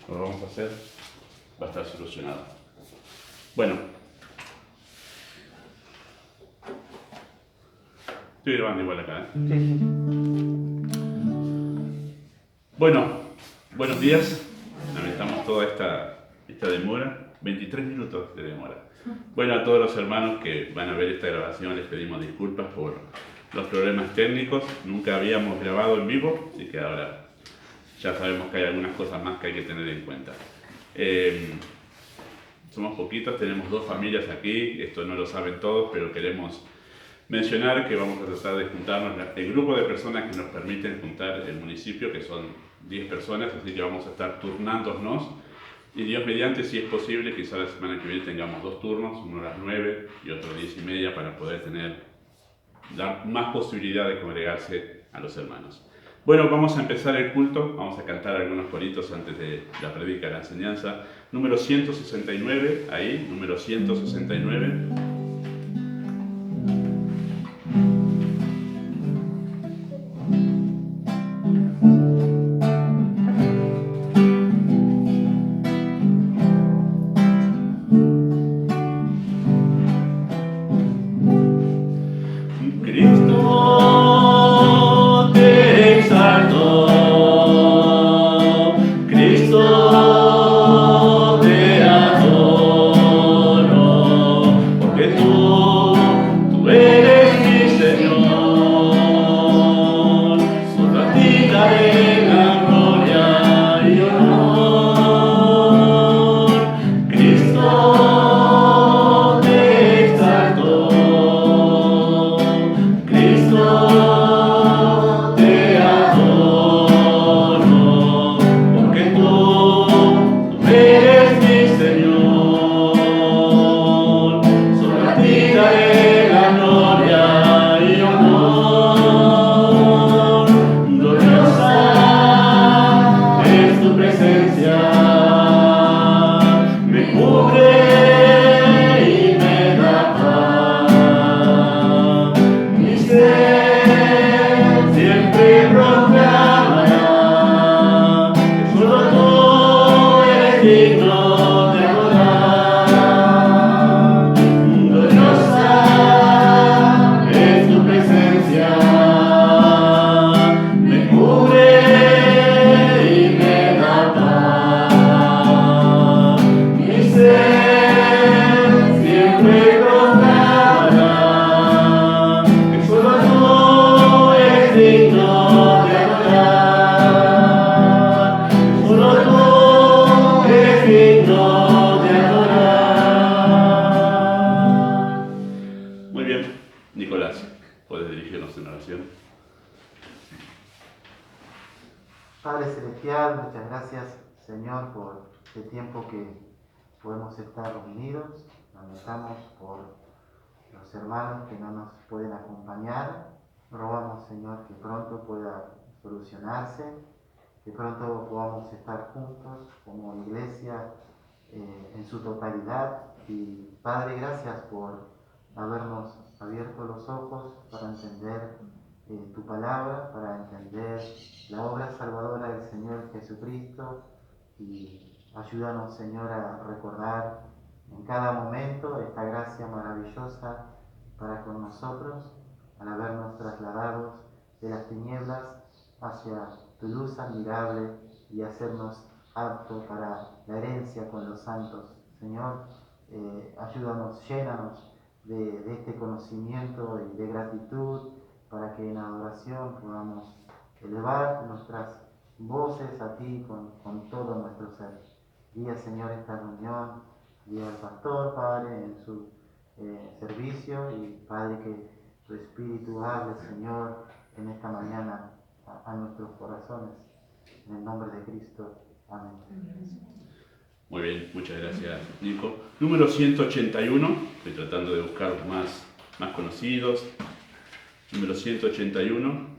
lo vamos a hacer, va a estar solucionado. Bueno, estoy grabando igual acá, ¿eh? Bueno, buenos días. Lamentamos toda esta demora, 23 minutos de demora. Bueno, a todos los hermanos que van a ver esta grabación les pedimos disculpas por los problemas técnicos. Nunca habíamos grabado en vivo, así que ahora ya sabemos que hay algunas cosas más que hay que tener en cuenta. Somos poquitos, tenemos 2 familias aquí, esto no lo saben todos, pero queremos mencionar que vamos a tratar de juntarnos, el grupo de personas que nos permiten juntar el municipio, que son 10 personas, así que vamos a estar turnándonos. Y Dios mediante, si es posible, quizá la semana que viene tengamos 2 turnos, uno a las 9 y otro a 10:30, para poder dar más posibilidad de congregarse a los hermanos. Bueno, vamos a empezar el culto, vamos a cantar algunos coritos antes de la predica, la enseñanza. Número 169, ahí, número 169. Padre Celestial, muchas gracias, Señor, por este tiempo que podemos estar reunidos. Lamentamos por los hermanos que no nos pueden acompañar. Rogamos, Señor, que pronto pueda solucionarse, que pronto podamos estar juntos como iglesia en su totalidad. Y Padre, gracias por habernos abierto los ojos para entender tu palabra, para entender la obra salvadora del Señor Jesucristo, y ayúdanos, Señor, a recordar en cada momento esta gracia maravillosa para con nosotros, al habernos trasladados de las tinieblas hacia tu luz admirable y hacernos aptos para la herencia con los santos. Señor, ayúdanos, llénanos de este conocimiento y de gratitud, para que en adoración podamos elevar nuestras voces a ti con todo nuestro ser. Guía, Señor, esta reunión, guía al pastor, Padre, en su servicio, y Padre, que tu Espíritu hable, Señor, en esta mañana a nuestros corazones. En el nombre de Cristo. Amén. Muy bien, muchas gracias, Nico. Número 181, estoy tratando de buscar los más conocidos. Número 181.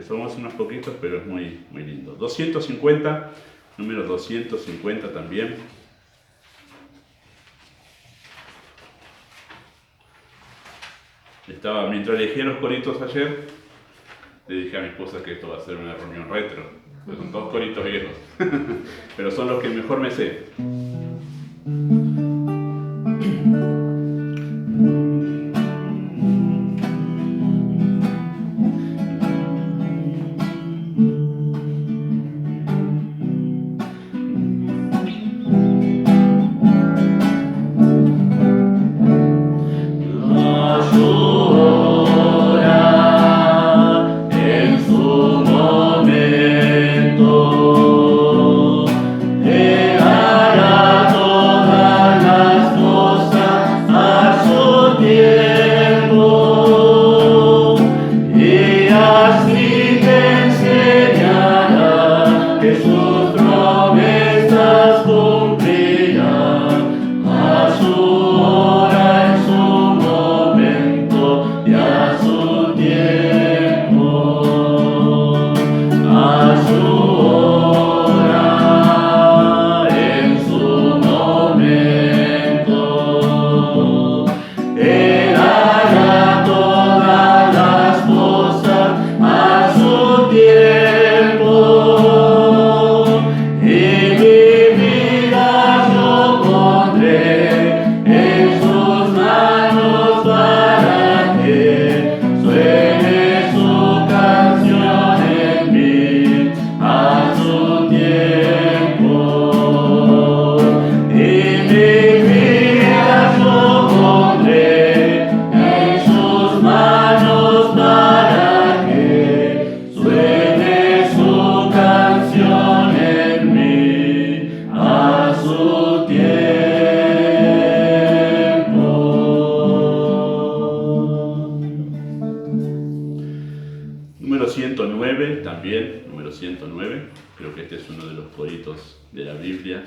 somos unos poquitos, pero es muy, muy lindo. 250, número 250 también. Mientras elegía los coritos ayer, le dije a mi esposa que esto va a ser una reunión retro. Pues son todos coritos viejos, pero son los que mejor me sé. Número 109 también, número 109, creo que este es uno de los coritos de la Biblia.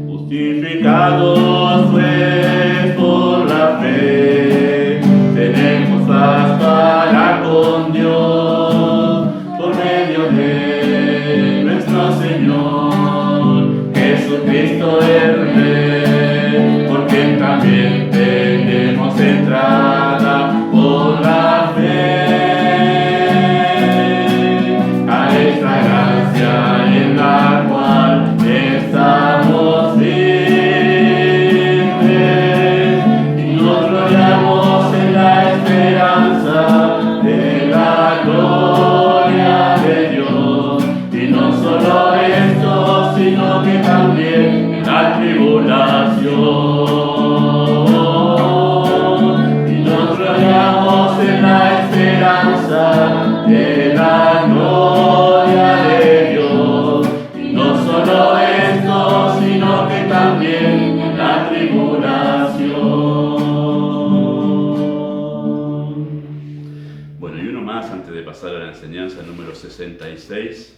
Justificados pues por la fe, tenemos paz para con Dios, por medio de nuestro Señor Jesucristo el Rey, por quien también tenemos entrada por la fe a esta gracia en la cual estamos vivos. Sino que también en la tribulación, y nos gloriamos en la esperanza de la gloria de Dios, y no solo esto, sino que también en la tribulación. Bueno, y uno más antes de pasar a la enseñanza, número 66.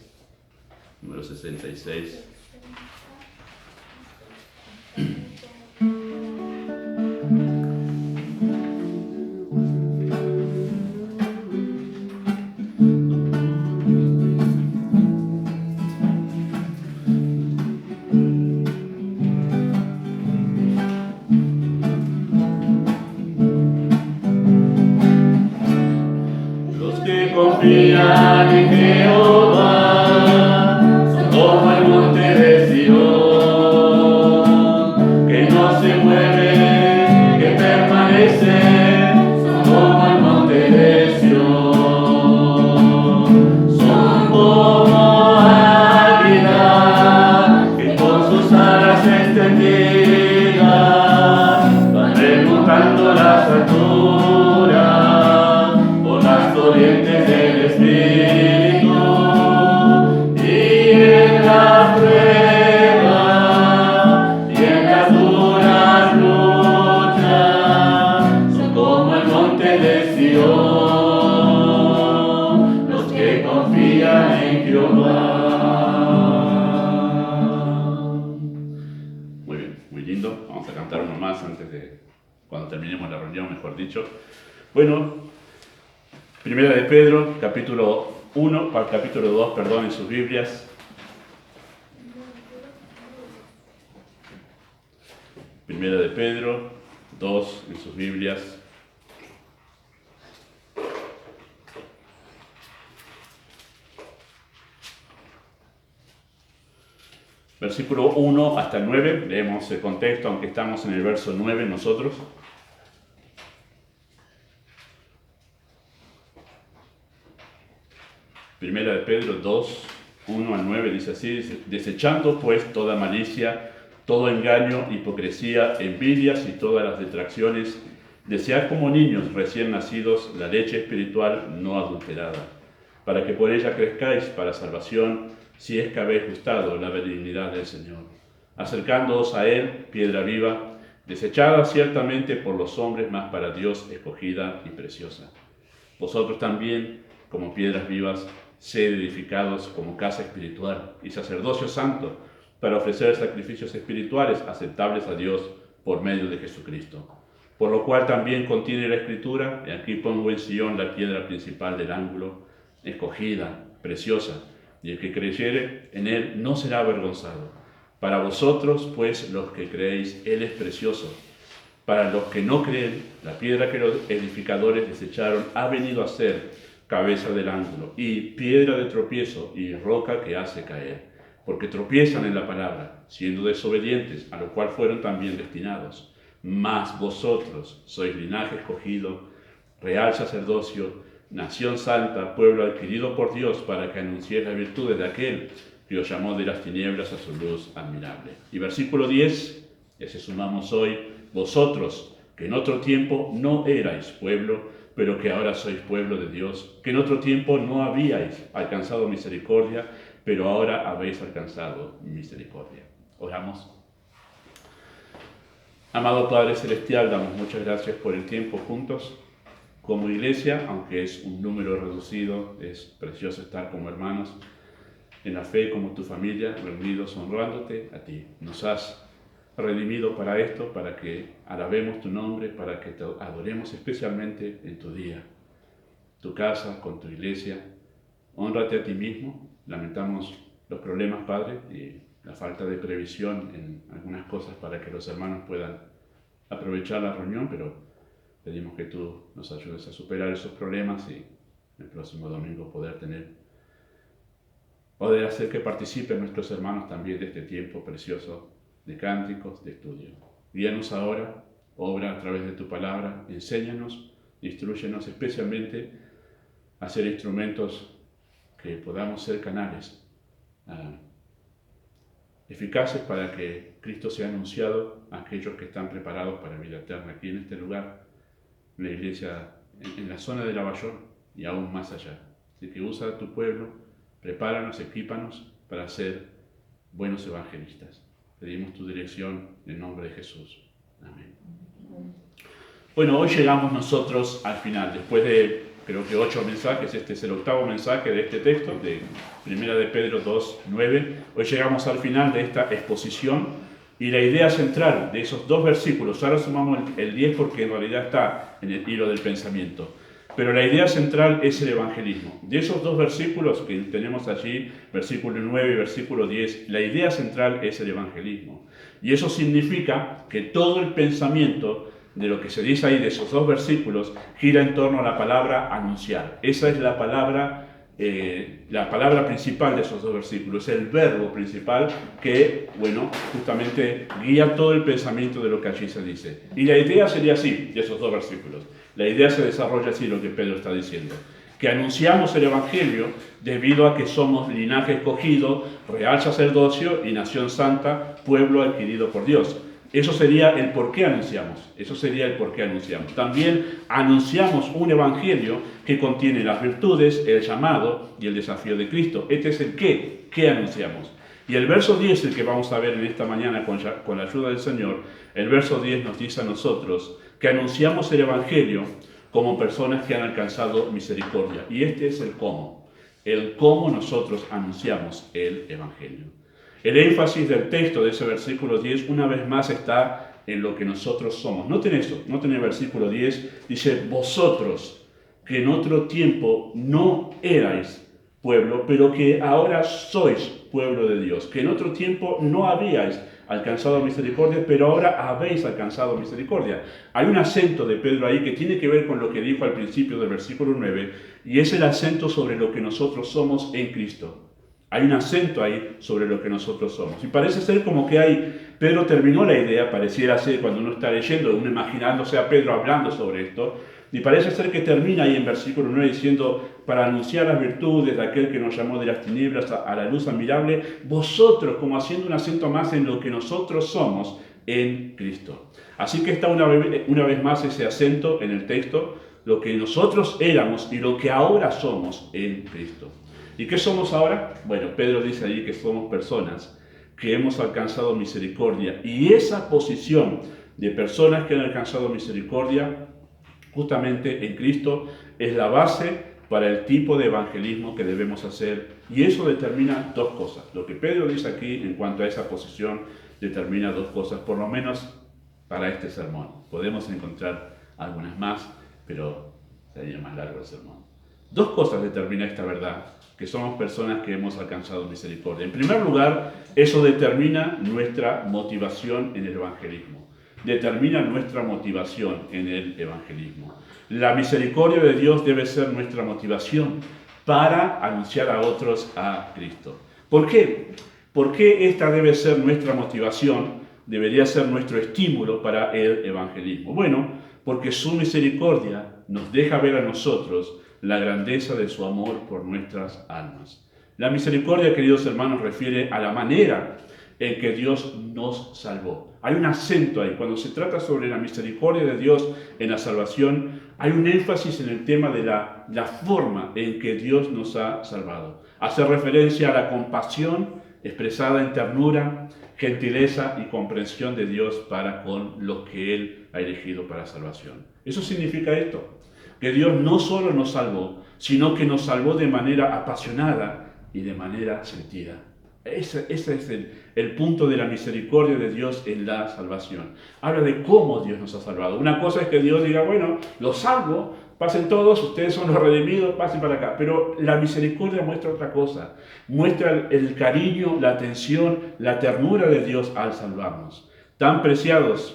Número 66. Los que confían en Jehová como el monte de Sion, que no se mueve, que permanece, como el monte de Sion. Son como águilas que con sus alas extendidas van remontando las alturas por las corrientes del Espíritu. La prueba y en las duras luchas cuando terminemos la reunión, mejor dicho. Bueno, Primera de Pedro, capítulo 1, capítulo 2, perdón, en sus Biblias. Primera de Pedro 2 en sus Biblias. Versículo 1 hasta 9, leemos el contexto, aunque estamos en el verso 9 nosotros. Primera de Pedro 2, 1 al 9 dice así: desechando pues toda malicia, todo engaño, hipocresía, envidias y todas las detracciones, desead como niños recién nacidos la leche espiritual no adulterada, para que por ella crezcáis para salvación, si es que habéis gustado la benignidad del Señor, acercándoos a Él, piedra viva, desechada ciertamente por los hombres, mas para Dios escogida y preciosa. Vosotros también, como piedras vivas, sed edificados como casa espiritual y sacerdocio santo, para ofrecer sacrificios espirituales aceptables a Dios por medio de Jesucristo. Por lo cual también contiene la Escritura: y aquí pongo en Sion la piedra principal del ángulo, escogida, preciosa, y el que creyere en él no será avergonzado. Para vosotros, pues, los que creéis, él es precioso. Para los que no creen, la piedra que los edificadores desecharon ha venido a ser cabeza del ángulo, y piedra de tropiezo y roca que hace caer, porque tropiezan en la palabra, siendo desobedientes, a lo cual fueron también destinados. Mas vosotros sois linaje escogido, real sacerdocio, nación santa, pueblo adquirido por Dios, para que anunciéis las virtudes de aquel que os llamó de las tinieblas a su luz admirable. Y versículo 10, ese sumamos hoy: vosotros, que en otro tiempo no erais pueblo, pero que ahora sois pueblo de Dios, que en otro tiempo no habíais alcanzado misericordia, pero ahora habéis alcanzado misericordia. Oramos. Amado Padre Celestial, damos muchas gracias por el tiempo juntos como iglesia, aunque es un número reducido. Es precioso estar como hermanos en la fe, como tu familia, reunidos honrándote a ti. Nos has redimido para esto, para que alabemos tu nombre, para que te adoremos especialmente en tu día, tu casa, con tu iglesia. Hónrate a ti mismo. Lamentamos los problemas, Padre, y la falta de previsión en algunas cosas para que los hermanos puedan aprovechar la reunión, pero pedimos que tú nos ayudes a superar esos problemas y el próximo domingo poder hacer que participen nuestros hermanos también de este tiempo precioso de cánticos, de estudio. Guíanos ahora, obra a través de tu palabra, enséñanos, instrúyenos especialmente a ser instrumentos que podamos ser canales eficaces para que Cristo sea anunciado a aquellos que están preparados para vida eterna aquí en este lugar, en la iglesia, en la zona de Lavallol y aún más allá. Así que usa a tu pueblo, prepáranos, equípanos para ser buenos evangelistas. Pedimos tu dirección en el nombre de Jesús. Amén. Bueno, hoy llegamos nosotros al final, después de creo que 8 mensajes. Este es el 8º mensaje de este texto, de Primera de Pedro 2, 9. Hoy llegamos al final de esta exposición y la idea central de esos 2 versículos, ahora sumamos el 10 porque en realidad está en el hilo del pensamiento, pero la idea central es el evangelismo. De esos 2 versículos que tenemos allí, versículo 9 y versículo 10, la idea central es el evangelismo. Y eso significa que todo el pensamiento de lo que se dice ahí, de esos 2 versículos, gira en torno a la palabra anunciar. Esa es la palabra principal de esos 2 versículos, el verbo principal que, justamente guía todo el pensamiento de lo que allí se dice. Y la idea sería así, de esos 2 versículos. La idea se desarrolla así, lo que Pedro está diciendo: que anunciamos el Evangelio debido a que somos linaje escogido, real sacerdocio y nación santa, pueblo adquirido por Dios. Eso sería el por qué anunciamos. También anunciamos un evangelio que contiene las virtudes, el llamado y el desafío de Cristo. Este es el qué anunciamos. Y el verso 10, el que vamos a ver en esta mañana con la ayuda del Señor, el verso 10 nos dice a nosotros que anunciamos el evangelio como personas que han alcanzado misericordia. Y este es el cómo nosotros anunciamos el evangelio. El énfasis del texto de ese versículo 10 una vez más está en lo que nosotros somos. Noten eso, noten el versículo 10, dice, vosotros que en otro tiempo no erais pueblo, pero que ahora sois pueblo de Dios, que en otro tiempo no habíais alcanzado misericordia, pero ahora habéis alcanzado misericordia. Hay un acento de Pedro ahí que tiene que ver con lo que dijo al principio del versículo 9, y es el acento sobre lo que nosotros somos en Cristo. Hay un acento ahí sobre lo que nosotros somos. Y parece ser como que Pedro terminó la idea, pareciera ser cuando uno está leyendo, uno imaginándose a Pedro hablando sobre esto, y parece ser que termina ahí en versículo 9 diciendo, para anunciar las virtudes de aquel que nos llamó de las tinieblas a la luz admirable, vosotros, como haciendo un acento más en lo que nosotros somos en Cristo. Así que está una vez más ese acento en el texto, lo que nosotros éramos y lo que ahora somos en Cristo. ¿Y qué somos ahora? Bueno, Pedro dice allí que somos personas que hemos alcanzado misericordia. Y esa posición de personas que han alcanzado misericordia, justamente en Cristo, es la base para el tipo de evangelismo que debemos hacer. Y eso determina dos cosas. Lo que Pedro dice aquí en cuanto a esa posición determina dos cosas, por lo menos para este sermón. Podemos encontrar algunas más, pero sería más largo el sermón. Dos cosas determina esta verdad, que somos personas que hemos alcanzado misericordia. En primer lugar, eso determina nuestra motivación en el evangelismo. Determina nuestra motivación en el evangelismo. La misericordia de Dios debe ser nuestra motivación para anunciar a otros a Cristo. ¿Por qué? ¿Por qué esta debe ser nuestra motivación? Debería ser nuestro estímulo para el evangelismo. Bueno, porque su misericordia nos deja ver a nosotros la grandeza de su amor por nuestras almas. La misericordia, queridos hermanos, refiere a la manera en que Dios nos salvó. Hay un acento ahí. Cuando se trata sobre la misericordia de Dios en la salvación, hay un énfasis en el tema de la forma en que Dios nos ha salvado. Hace referencia a la compasión expresada en ternura, gentileza y comprensión de Dios para con los que Él ha elegido para salvación. Eso significa esto, que Dios no solo nos salvó, sino que nos salvó de manera apasionada y de manera sentida. Ese es el punto de la misericordia de Dios en la salvación. Habla de cómo Dios nos ha salvado. Una cosa es que Dios diga, bueno, los salvo, pasen todos, ustedes son los redimidos, pasen para acá. Pero la misericordia muestra otra cosa. Muestra el cariño, la atención, la ternura de Dios al salvarnos. Tan preciadas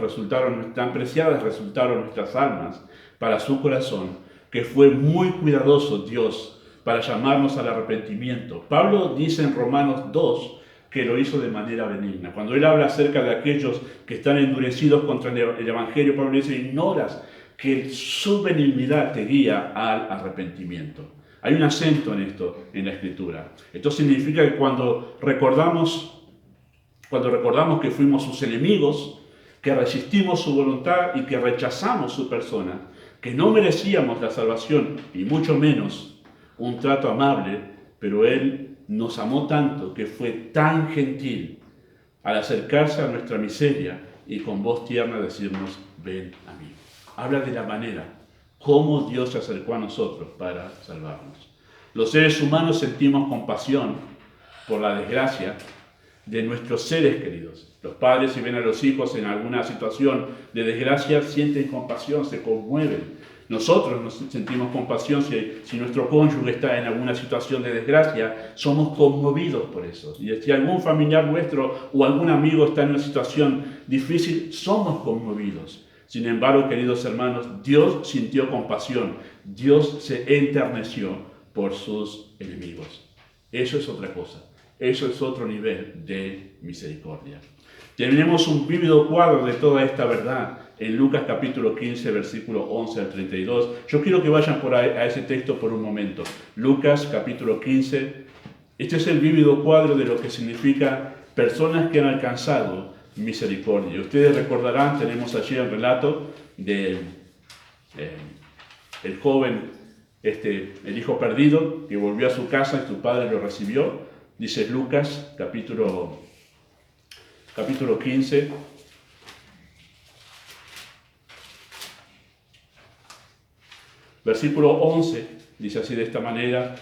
resultaron nuestras almas para su corazón, que fue muy cuidadoso Dios para llamarnos al arrepentimiento. Pablo dice en Romanos 2 que lo hizo de manera benigna. Cuando él habla acerca de aquellos que están endurecidos contra el Evangelio, Pablo dice, ignoras que su benignidad te guía al arrepentimiento. Hay un acento en esto, en la Escritura. Esto significa que cuando recordamos que fuimos sus enemigos, que resistimos su voluntad y que rechazamos su persona, que no merecíamos la salvación y mucho menos un trato amable, pero Él nos amó tanto que fue tan gentil al acercarse a nuestra miseria y con voz tierna decirnos, ven a mí. Habla de la manera cómo Dios se acercó a nosotros para salvarnos. Los seres humanos sentimos compasión por la desgracia de nuestros seres queridos. Los padres, si ven a los hijos en alguna situación de desgracia, sienten compasión, se conmueven. Nosotros nos sentimos compasión si nuestro cónyuge está en alguna situación de desgracia, somos conmovidos por eso. Y si algún familiar nuestro o algún amigo está en una situación difícil, somos conmovidos. Sin embargo, queridos hermanos, Dios sintió compasión, Dios se enterneció por sus enemigos. Eso es otra cosa. Eso es otro nivel de misericordia. Tenemos un vívido cuadro de toda esta verdad en Lucas capítulo 15, versículo 11 al 32. Yo quiero que vayan a ese texto por un momento. Lucas capítulo 15. Este es el vívido cuadro de lo que significa personas que han alcanzado misericordia. Ustedes recordarán, tenemos allí el relato del el joven, el hijo perdido, que volvió a su casa y su padre lo recibió. Dice Lucas, capítulo 15, versículo 11, dice así de esta manera,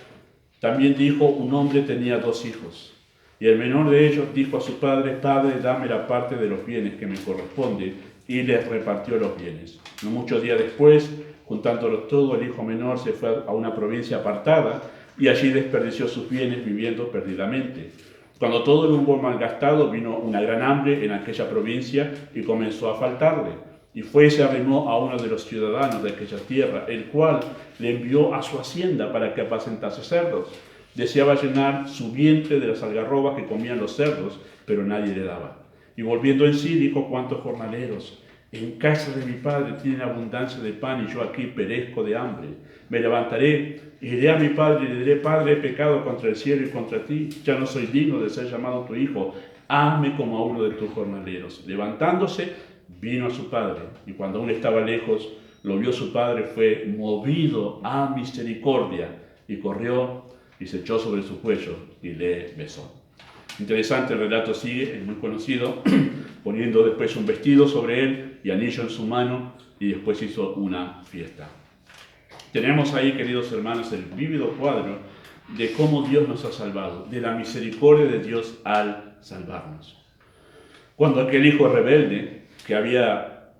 también dijo, un hombre tenía 2 hijos. Y el menor de ellos dijo a su padre: Padre, dame la parte de los bienes que me corresponde, y les repartió los bienes. No muchos días después, juntándolos todo, el hijo menor se fue a una provincia apartada y allí desperdició sus bienes viviendo perdidamente. Cuando todo lo hubo malgastado, vino una gran hambre en aquella provincia y comenzó a faltarle. Y fue y se arrimó a uno de los ciudadanos de aquella tierra, el cual le envió a su hacienda para que apacentase cerdos. Deseaba llenar su vientre de las algarrobas que comían los cerdos, pero nadie le daba. Y volviendo en sí, dijo: ¿Cuántos jornaleros en casa de mi padre tienen abundancia de pan y yo aquí perezco de hambre? Me levantaré, iré a mi padre y le diré: Padre, he pecado contra el cielo y contra ti, ya no soy digno de ser llamado tu hijo, hazme como a uno de tus jornaleros. Levantándose, vino a su padre, y cuando aún estaba lejos, lo vio su padre, fue movido a misericordia, y corrió y se echó sobre su cuello y le besó. Interesante, el relato sigue, es muy conocido, poniendo después un vestido sobre él y anillo en su mano, y después hizo una fiesta. Tenemos ahí, queridos hermanos, el vívido cuadro de cómo Dios nos ha salvado, de la misericordia de Dios al salvarnos. Cuando aquel hijo rebelde, que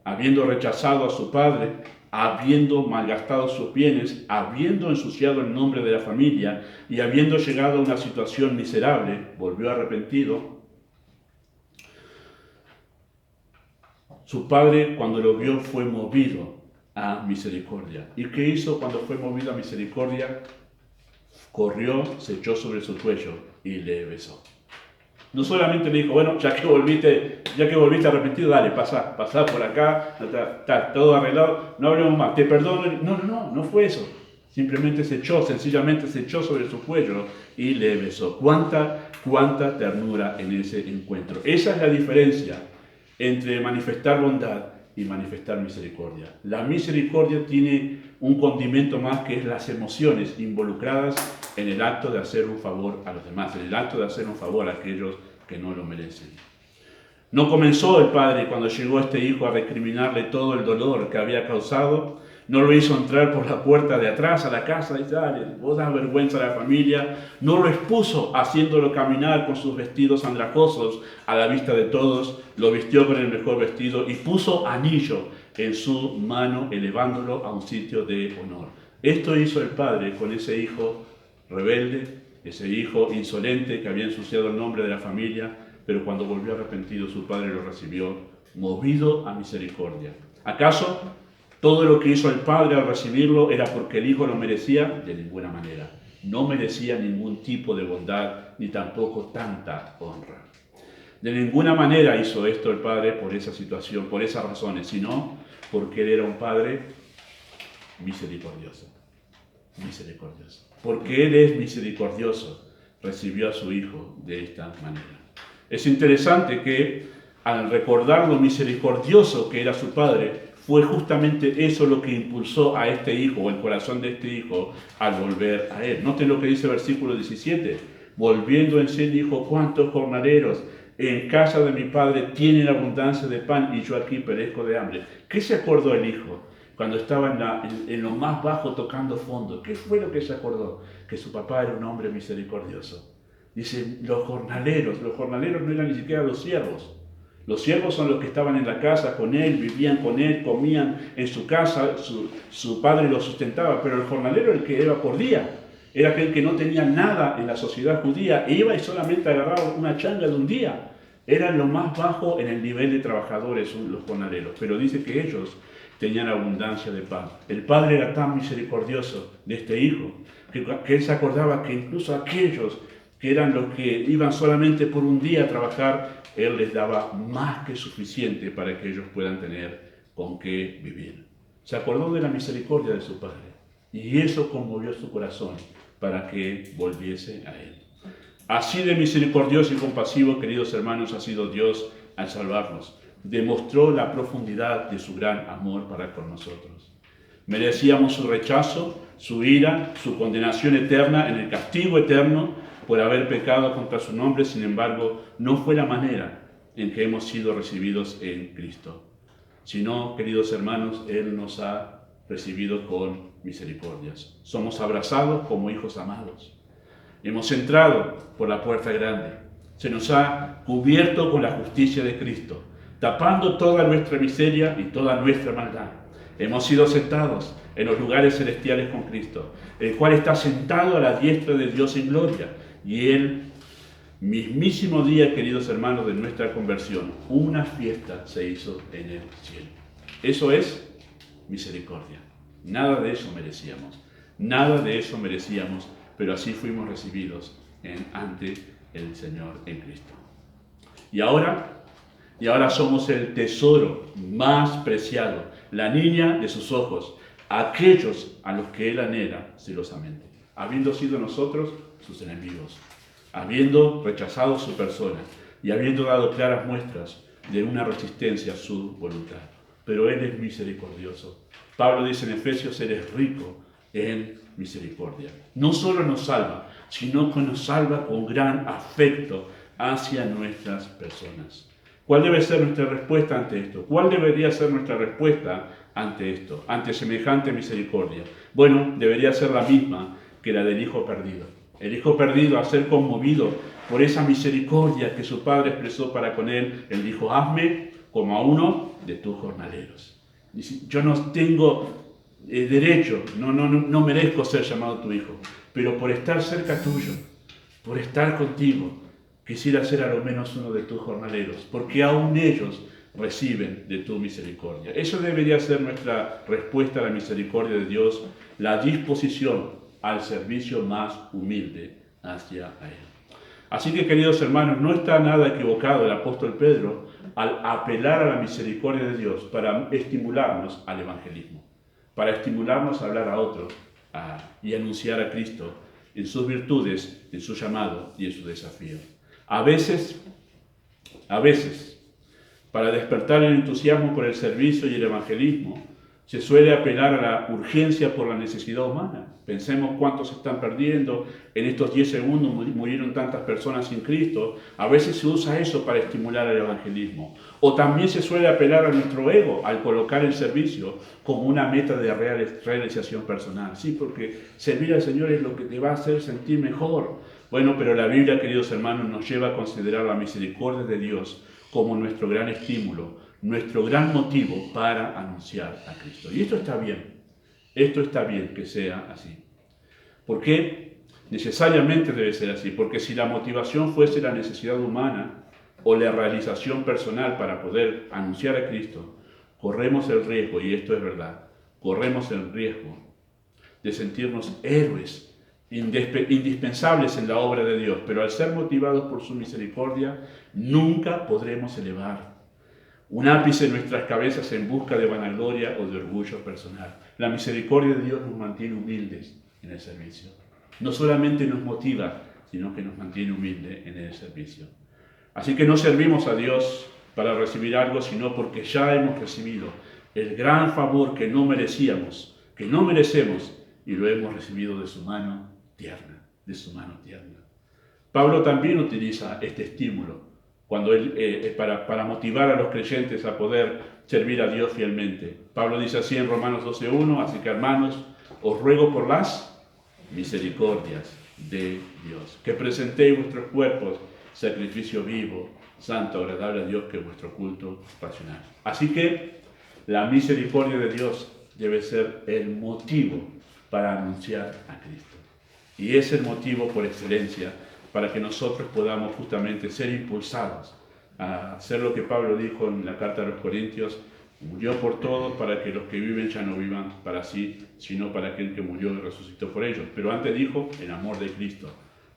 habiendo rechazado a su padre, habiendo malgastado sus bienes, habiendo ensuciado el nombre de la familia y habiendo llegado a una situación miserable, volvió arrepentido. Su padre, cuando lo vio, fue movido a misericordia. ¿Y qué hizo cuando fue movido a misericordia? Corrió, se echó sobre su cuello y le besó. No solamente le dijo: bueno, ya que volviste arrepentido, dale, pasá por acá, está todo arreglado, no hablemos más, te perdono. No fue eso. Sencillamente se echó sobre su cuello y le besó. Cuánta ternura en ese encuentro. Esa es la diferencia entre manifestar bondad y manifestar misericordia. La misericordia tiene un condimento más, que es las emociones involucradas en el acto de hacer un favor a los demás, en el acto de hacer un favor a aquellos que no lo merecen. No comenzó el padre, cuando llegó este hijo, a recriminarle todo el dolor que había causado. No lo hizo entrar por la puerta de atrás a la casa y dale, vos das vergüenza a la familia. No lo expuso haciéndolo caminar con sus vestidos andrajosos a la vista de todos. Lo vistió con el mejor vestido y puso anillo en su mano, elevándolo a un sitio de honor. Esto hizo el padre con ese hijo rebelde, ese hijo insolente que había ensuciado el nombre de la familia, pero cuando volvió arrepentido, su padre lo recibió movido a misericordia. ¿Acaso todo lo que hizo el padre al recibirlo era porque el hijo lo merecía? De ninguna manera. No merecía ningún tipo de bondad, ni tampoco tanta honra. De ninguna manera hizo esto el padre por esa situación, por esas razones, sino porque él era un padre misericordioso. Porque él es misericordioso, recibió a su hijo de esta manera. Es interesante que al recordar lo misericordioso que era su padre, fue justamente eso lo que impulsó a este hijo, o el corazón de este hijo, al volver a él. Noten lo que dice el versículo 17. Volviendo en sí, dijo: ¿Cuántos jornaleros en casa de mi padre tienen abundancia de pan y yo aquí perezco de hambre? ¿Qué se acordó el hijo cuando estaba en lo más bajo tocando fondo? ¿Qué fue lo que se acordó? Que su papá era un hombre misericordioso. Dice: los jornaleros no eran ni siquiera los siervos. Los siervos son los que estaban en la casa con él, vivían con él, comían en su casa, su padre los sustentaba, pero el jornalero era el que iba por día. Era aquel que no tenía nada en la sociedad judía, e iba y solamente agarraba una changa de un día. Eran lo más bajo en el nivel de trabajadores los jornaleros, pero dice que ellos tenían abundancia de pan. El padre era tan misericordioso de este hijo, que él se acordaba que incluso aquellos que eran los que iban solamente por un día a trabajar, él les daba más que suficiente para que ellos puedan tener con qué vivir. Se acordó de la misericordia de su padre, y eso conmovió su corazón para que volviese a él. Así de misericordioso y compasivo, queridos hermanos, ha sido Dios al salvarnos. Demostró la profundidad de su gran amor para con nosotros. Merecíamos su rechazo, su ira, su condenación eterna en el castigo eterno por haber pecado contra su nombre. Sin embargo, no fue la manera en que hemos sido recibidos en Cristo, sino, queridos hermanos, Él nos ha recibido con misericordias. Somos abrazados como hijos amados. Hemos entrado por la puerta grande. Se nos ha cubierto con la justicia de Cristo, tapando toda nuestra miseria y toda nuestra maldad. Hemos sido sentados en los lugares celestiales con Cristo, el cual está sentado a la diestra de Dios en gloria. Y el mismísimo día, queridos hermanos, de nuestra conversión, una fiesta se hizo en el cielo. Eso es misericordia. Nada de eso merecíamos. Nada de eso merecíamos, pero así fuimos recibidos ante el Señor en Cristo. Y ahora somos el tesoro más preciado, la niña de sus ojos, aquellos a los que Él anhela celosamente, habiendo sido nosotros sus enemigos, habiendo rechazado su persona y habiendo dado claras muestras de una resistencia a su voluntad. Pero Él es misericordioso. Pablo dice en Efesios, Él es rico en misericordia. No solo nos salva, sino que nos salva con gran afecto hacia nuestras personas. ¿Cuál debe ser nuestra respuesta ante esto? ¿Cuál debería ser nuestra respuesta ante esto, ante semejante misericordia? Bueno, debería ser la misma que la del hijo perdido. El hijo perdido, al ser conmovido por esa misericordia que su padre expresó para con él, él dijo, hazme como a uno de tus jornaleros. Dice, yo no tengo derecho, no merezco ser llamado tu hijo, pero por estar cerca tuyo, por estar contigo, quisiera ser a lo menos uno de tus jornaleros, porque aún ellos reciben de tu misericordia. Eso debería ser nuestra respuesta a la misericordia de Dios, la disposición al servicio más humilde hacia Él. Así que, queridos hermanos, no está nada equivocado el apóstol Pedro al apelar a la misericordia de Dios para estimularnos al evangelismo, para estimularnos a hablar a otros y anunciar a Cristo en sus virtudes, en su llamado y en su desafío. A veces, para despertar el entusiasmo por el servicio y el evangelismo, se suele apelar a la urgencia por la necesidad humana. Pensemos cuántos se están perdiendo. En estos 10 segundos murieron tantas personas sin Cristo. A veces se usa eso para estimular el evangelismo. O también se suele apelar a nuestro ego al colocar el servicio como una meta de realización personal. Sí, porque servir al Señor es lo que te va a hacer sentir mejor. Bueno, pero la Biblia, queridos hermanos, nos lleva a considerar la misericordia de Dios como nuestro gran estímulo, nuestro gran motivo para anunciar a Cristo. Y esto está bien que sea así. ¿Por qué? Necesariamente debe ser así, porque si la motivación fuese la necesidad humana o la realización personal para poder anunciar a Cristo, corremos el riesgo, y esto es verdad, corremos el riesgo de sentirnos héroes, indispensables en la obra de Dios, pero al ser motivados por su misericordia, nunca podremos elevar un ápice en nuestras cabezas en busca de vanagloria o de orgullo personal. La misericordia de Dios nos mantiene humildes en el servicio. No solamente nos motiva, sino que nos mantiene humildes en el servicio. Así que no servimos a Dios para recibir algo, sino porque ya hemos recibido el gran favor que no merecíamos, que no merecemos, y lo hemos recibido de su mano tierna, de su mano tierna. Pablo también utiliza este estímulo cuando para motivar a los creyentes a poder servir a Dios fielmente. Pablo dice así en Romanos 12:1, así que hermanos, os ruego por las misericordias de Dios, que presentéis vuestros cuerpos sacrificio vivo, santo, agradable a Dios, que es vuestro culto racional. Así que la misericordia de Dios debe ser el motivo para anunciar a Cristo. Y es el motivo por excelencia para que nosotros podamos justamente ser impulsados a hacer lo que Pablo dijo en la carta a los Corintios: murió por todos para que los que viven ya no vivan para sí, sino para aquel que murió y resucitó por ellos. Pero antes dijo, el amor de Cristo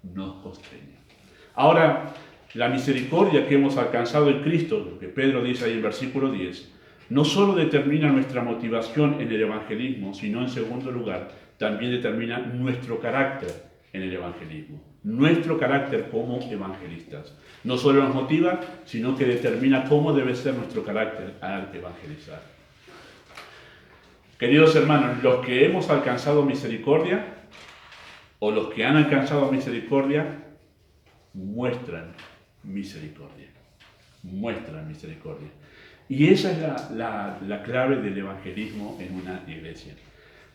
nos constreña. Ahora, la misericordia que hemos alcanzado en Cristo, lo que Pedro dice ahí en versículo 10, no solo determina nuestra motivación en el evangelismo, sino en segundo lugar, también determina nuestro carácter en el evangelismo. Nuestro carácter como evangelistas. No solo nos motiva, sino que determina cómo debe ser nuestro carácter al evangelizar. Queridos hermanos, los que hemos alcanzado misericordia, o los que han alcanzado misericordia, muestran misericordia. Muestran misericordia. Y esa es la clave del evangelismo en una iglesia.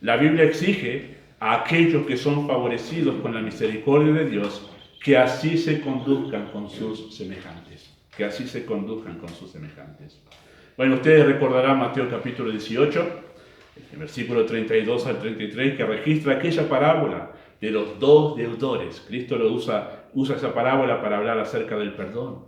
La Biblia exige a aquellos que son favorecidos con la misericordia de Dios que así se conduzcan con sus semejantes. Que así se conduzcan con sus semejantes. Bueno, ustedes recordarán Mateo capítulo 18, el versículo 32 al 33, que registra aquella parábola de los dos deudores. Cristo usa esa parábola para hablar acerca del perdón.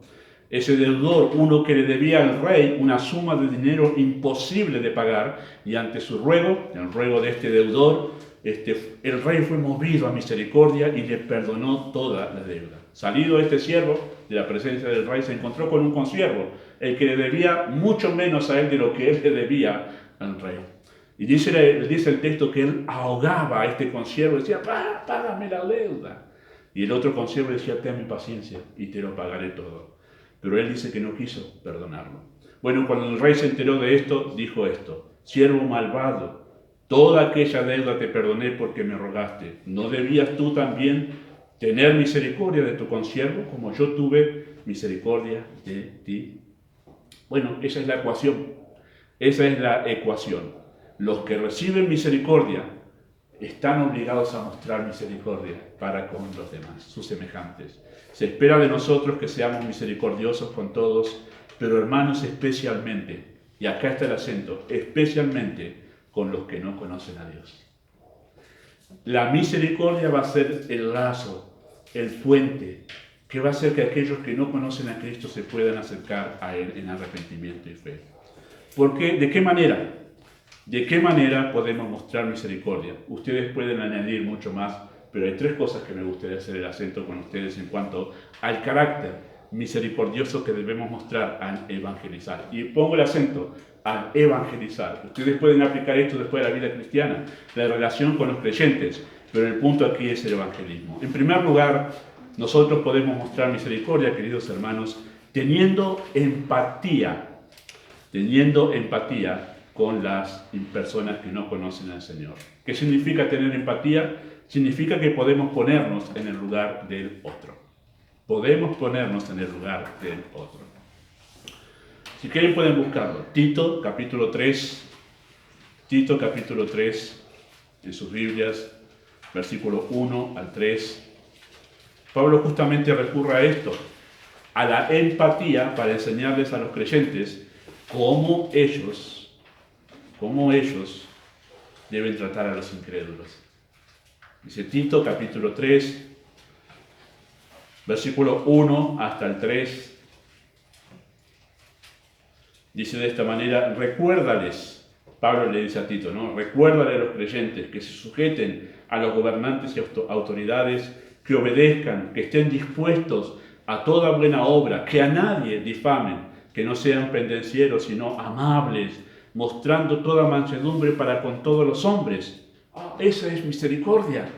Ese deudor, uno que le debía al rey una suma de dinero imposible de pagar, y ante su ruego, el ruego de este deudor, el rey fue movido a misericordia y le perdonó toda la deuda. Salido este siervo de la presencia del rey, se encontró con un consiervo, el que le debía mucho menos a él de lo que él le debía al rey. Y dice el texto que él ahogaba a este consiervo y decía, págame la deuda. Y el otro consiervo decía, ten paciencia y te lo pagaré todo. Pero él dice que no quiso perdonarlo. Bueno, cuando el rey se enteró de esto, dijo esto: siervo malvado, toda aquella deuda te perdoné porque me rogaste. ¿No debías tú también tener misericordia de tu consiervo como yo tuve misericordia de ti? Bueno, esa es la ecuación. Esa es la ecuación. Los que reciben misericordia están obligados a mostrar misericordia para con los demás, sus semejantes. Se espera de nosotros que seamos misericordiosos con todos, pero hermanos, especialmente, y acá está el acento, especialmente con los que no conocen a Dios. La misericordia va a ser el lazo, el puente, que va a hacer que aquellos que no conocen a Cristo se puedan acercar a Él en arrepentimiento y fe. ¿Por qué? ¿De qué manera? ¿De qué manera podemos mostrar misericordia? Ustedes pueden añadir mucho más, pero hay tres cosas que me gustaría hacer el acento con ustedes en cuanto al carácter misericordioso que debemos mostrar al evangelizar. Y pongo el acento al evangelizar. Ustedes pueden aplicar esto después de la vida cristiana, la relación con los creyentes, pero el punto aquí es el evangelismo. En primer lugar, nosotros podemos mostrar misericordia, queridos hermanos, teniendo empatía con las personas que no conocen al Señor. ¿Qué significa tener empatía? Significa que podemos ponernos en el lugar del otro. Podemos ponernos en el lugar del otro. Si quieren pueden buscarlo. Tito capítulo 3, en sus Biblias, versículo 1 al 3. Pablo justamente recurre a esto, a la empatía, para enseñarles a los creyentes cómo ellos deben tratar a los incrédulos. Dice Tito capítulo 3, versículo 1 hasta el 3. Dice de esta manera: recuérdales, Pablo le dice a Tito, ¿no? Recuérdale a los creyentes que se sujeten a los gobernantes y autoridades, que obedezcan, que estén dispuestos a toda buena obra, que a nadie difamen, que no sean pendencieros, sino amables, mostrando toda mansedumbre para con todos los hombres. Esa es misericordia.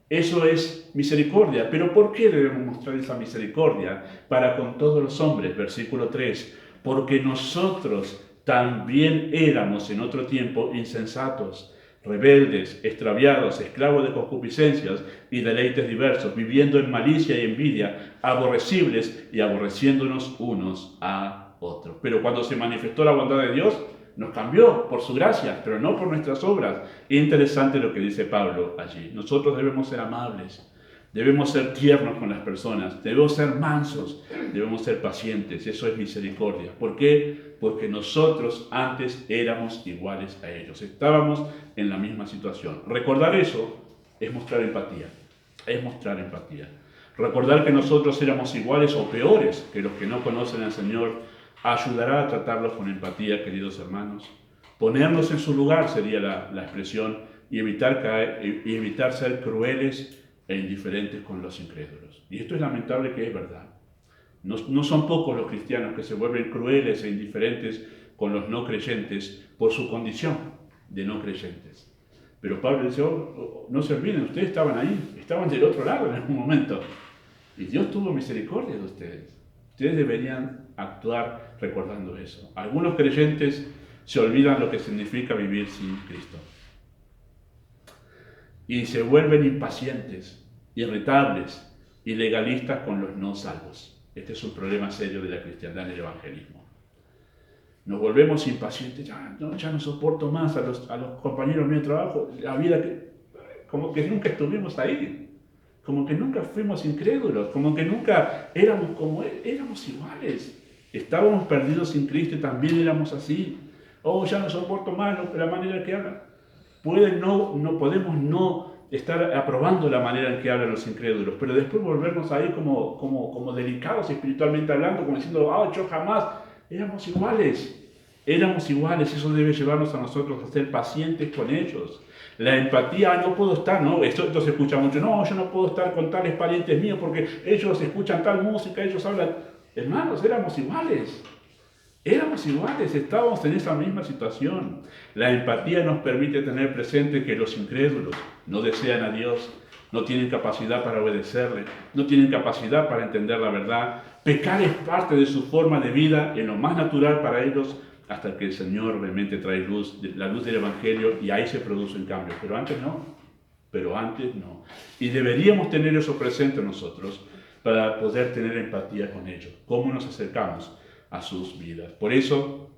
Eso es misericordia. Pero ¿por qué debemos mostrar esa misericordia para con todos los hombres? Versículo 3. Porque nosotros también éramos en otro tiempo insensatos, rebeldes, extraviados, esclavos de concupiscencias y deleites diversos, viviendo en malicia y envidia, aborrecibles y aborreciéndonos unos a otros. Pero cuando se manifestó la bondad de Dios, nos cambió por su gracia, pero no por nuestras obras. Interesante lo que dice Pablo allí. Nosotros debemos ser amables, debemos ser tiernos con las personas, debemos ser mansos, debemos ser pacientes. Eso es misericordia. ¿Por qué? Porque nosotros antes éramos iguales a ellos. Estábamos en la misma situación. Recordar eso es mostrar empatía. Es mostrar empatía. Recordar que nosotros éramos iguales o peores que los que no conocen al Señor ayudará a tratarlos con empatía, queridos hermanos. Ponernos en su lugar sería la expresión, y evitar ser crueles e indiferentes con los incrédulos. Y esto es lamentable, que es verdad. No son pocos los cristianos que se vuelven crueles e indiferentes con los no creyentes por su condición de no creyentes. Pero Pablo dice, no se olviden, ustedes estaban ahí, estaban del otro lado en algún momento. Y Dios tuvo misericordia de ustedes. Ustedes deberían actuar recordando eso. Algunos creyentes se olvidan lo que significa vivir sin Cristo. Y se vuelven impacientes, irritables y legalistas con los no salvos. Este es un problema serio de la cristiandad en el evangelismo. Nos volvemos impacientes, ya no soporto más a los compañeros míos de trabajo, la vida como que nunca estuvimos ahí. como que nunca fuimos incrédulos, como que nunca éramos como Él, éramos iguales. Estábamos perdidos sin Cristo y también éramos así. Oh, ya no soporto más la manera que hablan. Podemos no estar aprobando la manera en que hablan los incrédulos, pero después volvernos ahí como delicados espiritualmente hablando, como diciendo, yo jamás, éramos iguales. Éramos iguales, eso debe llevarnos a nosotros a ser pacientes con ellos. La empatía, no puedo estar, ¿no? Esto se escucha mucho, no, yo no puedo estar con tales parientes míos porque ellos escuchan tal música, ellos hablan. Hermanos, éramos iguales. Éramos iguales, estábamos en esa misma situación. La empatía nos permite tener presente que los incrédulos no desean a Dios, no tienen capacidad para obedecerle, no tienen capacidad para entender la verdad. Pecar es parte de su forma de vida, en lo más natural para ellos, hasta que el Señor realmente trae luz, la luz del Evangelio, y ahí se produce un cambio. Pero antes no. Y deberíamos tener eso presente nosotros para poder tener empatía con ellos. ¿Cómo nos acercamos a sus vidas? Por eso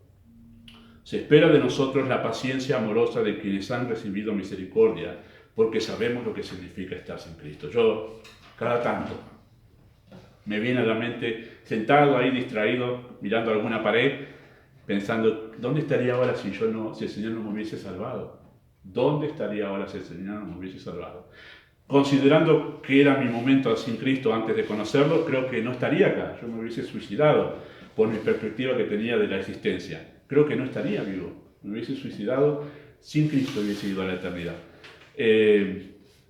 se espera de nosotros la paciencia amorosa de quienes han recibido misericordia, porque sabemos lo que significa estar sin Cristo. Yo, cada tanto, me viene a la mente, sentado ahí distraído, mirando alguna pared, pensando, ¿dónde estaría ahora si el Señor no me hubiese salvado? ¿Dónde estaría ahora si el Señor no me hubiese salvado? Considerando que era mi momento sin Cristo antes de conocerlo, creo que no estaría acá. Yo me hubiese suicidado por mi perspectiva que tenía de la existencia. Creo que no estaría vivo. Me hubiese suicidado, sin Cristo hubiese ido a la eternidad.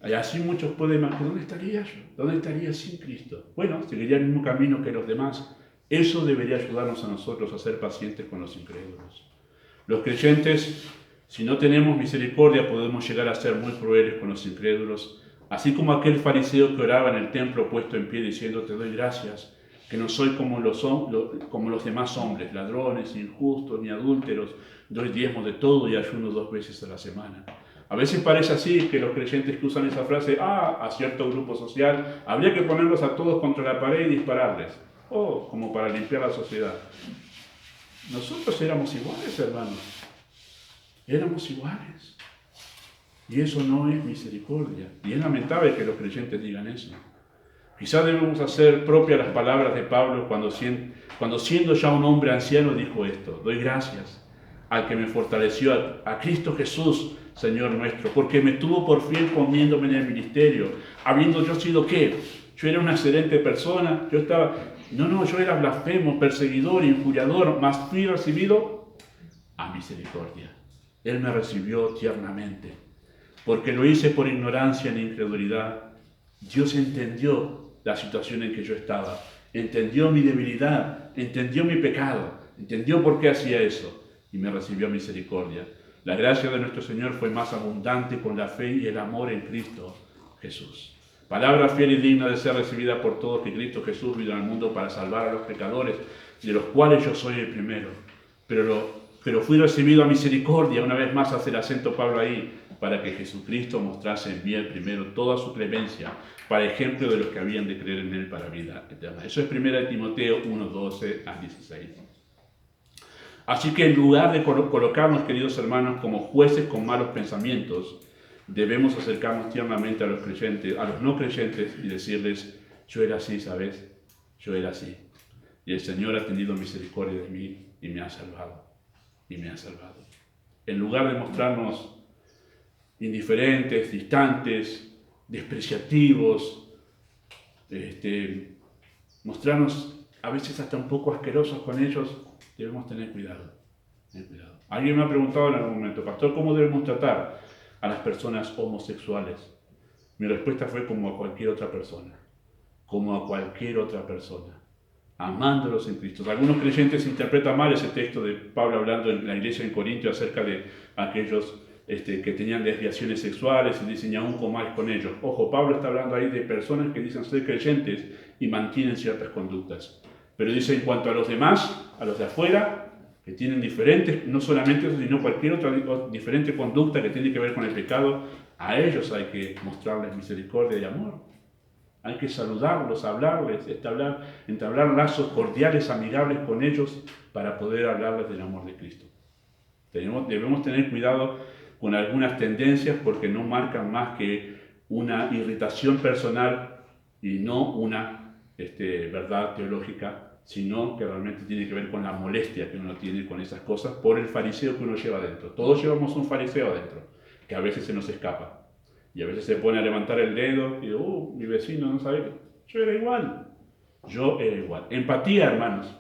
Así muchos pueden imaginar, ¿dónde estaría yo? ¿Dónde estaría sin Cristo? Bueno, seguiría el mismo camino que los demás. Eso debería ayudarnos a nosotros a ser pacientes con los incrédulos. Los creyentes, si no tenemos misericordia, podemos llegar a ser muy crueles con los incrédulos, así como aquel fariseo que oraba en el templo puesto en pie diciendo, te doy gracias, que no soy como los demás hombres, ladrones, injustos, ni adúlteros, doy diezmo de todo y ayuno 2 veces a la semana. A veces parece así que los creyentes que usan esa frase, a cierto grupo social, habría que ponerlos a todos contra la pared y dispararles. Como para limpiar la sociedad. Nosotros éramos iguales, hermanos. Éramos iguales. Y eso no es misericordia. Y es lamentable que los creyentes digan eso. Quizás debemos hacer propias las palabras de Pablo cuando siendo ya un hombre anciano dijo esto. Doy gracias al que me fortaleció, a Cristo Jesús, Señor nuestro, porque me tuvo por fiel poniéndome en el ministerio, habiendo yo sido ¿qué? Yo era una excelente persona, yo era blasfemo, perseguidor, injuriador, mas fui recibido a misericordia. Él me recibió tiernamente, porque lo hice por ignorancia ni incredulidad. Dios entendió la situación en que yo estaba, entendió mi debilidad, entendió mi pecado, entendió por qué hacía eso y me recibió misericordia. La gracia de nuestro Señor fue más abundante con la fe y el amor en Cristo Jesús. Palabra fiel y digna de ser recibida por todos, que Cristo Jesús vino al mundo para salvar a los pecadores, de los cuales yo soy el primero. Pero fui recibido a misericordia, una vez más hace el acento Pablo ahí, para que Jesucristo mostrase en mí el primero toda su clemencia, para ejemplo de los que habían de creer en Él para vida eterna. Eso es 1 Timoteo 1:12-16. Así que en lugar de colocarnos, queridos hermanos, como jueces con malos pensamientos, debemos acercarnos tiernamente a los creyentes, a los no creyentes, y decirles, yo era así, ¿sabes? Yo era así. Y el Señor ha tenido misericordia de mí y me ha salvado. Y me ha salvado. En lugar de mostrarnos indiferentes, distantes, despreciativos, mostrarnos a veces hasta un poco asquerosos con ellos, debemos tener cuidado. Alguien me ha preguntado en algún momento, pastor, ¿cómo debemos tratar a las personas homosexuales? Mi respuesta fue como a cualquier otra persona, amándolos en Cristo. Algunos creyentes interpretan mal ese texto de Pablo hablando en la iglesia en Corintio acerca de aquellos que tenían desviaciones sexuales y dicen, y aún comáis con ellos. Ojo, Pablo está hablando ahí de personas que dicen ser creyentes y mantienen ciertas conductas. Pero dice en cuanto a los demás, a los de afuera, que tienen diferentes, no solamente eso, sino cualquier otra diferente conducta que tiene que ver con el pecado, a ellos hay que mostrarles misericordia y amor. Hay que saludarlos, hablarles, entablar lazos cordiales, amigables con ellos para poder hablarles del amor de Cristo. Debemos tener cuidado con algunas tendencias porque no marcan más que una irritación personal y no una verdad teológica, sino que realmente tiene que ver con la molestia que uno tiene con esas cosas por el fariseo que uno lleva adentro. Todos llevamos un fariseo adentro, que a veces se nos escapa. Y a veces se pone a levantar el dedo y digo, mi vecino no sabe, yo era igual. Yo era igual. Empatía, hermanos.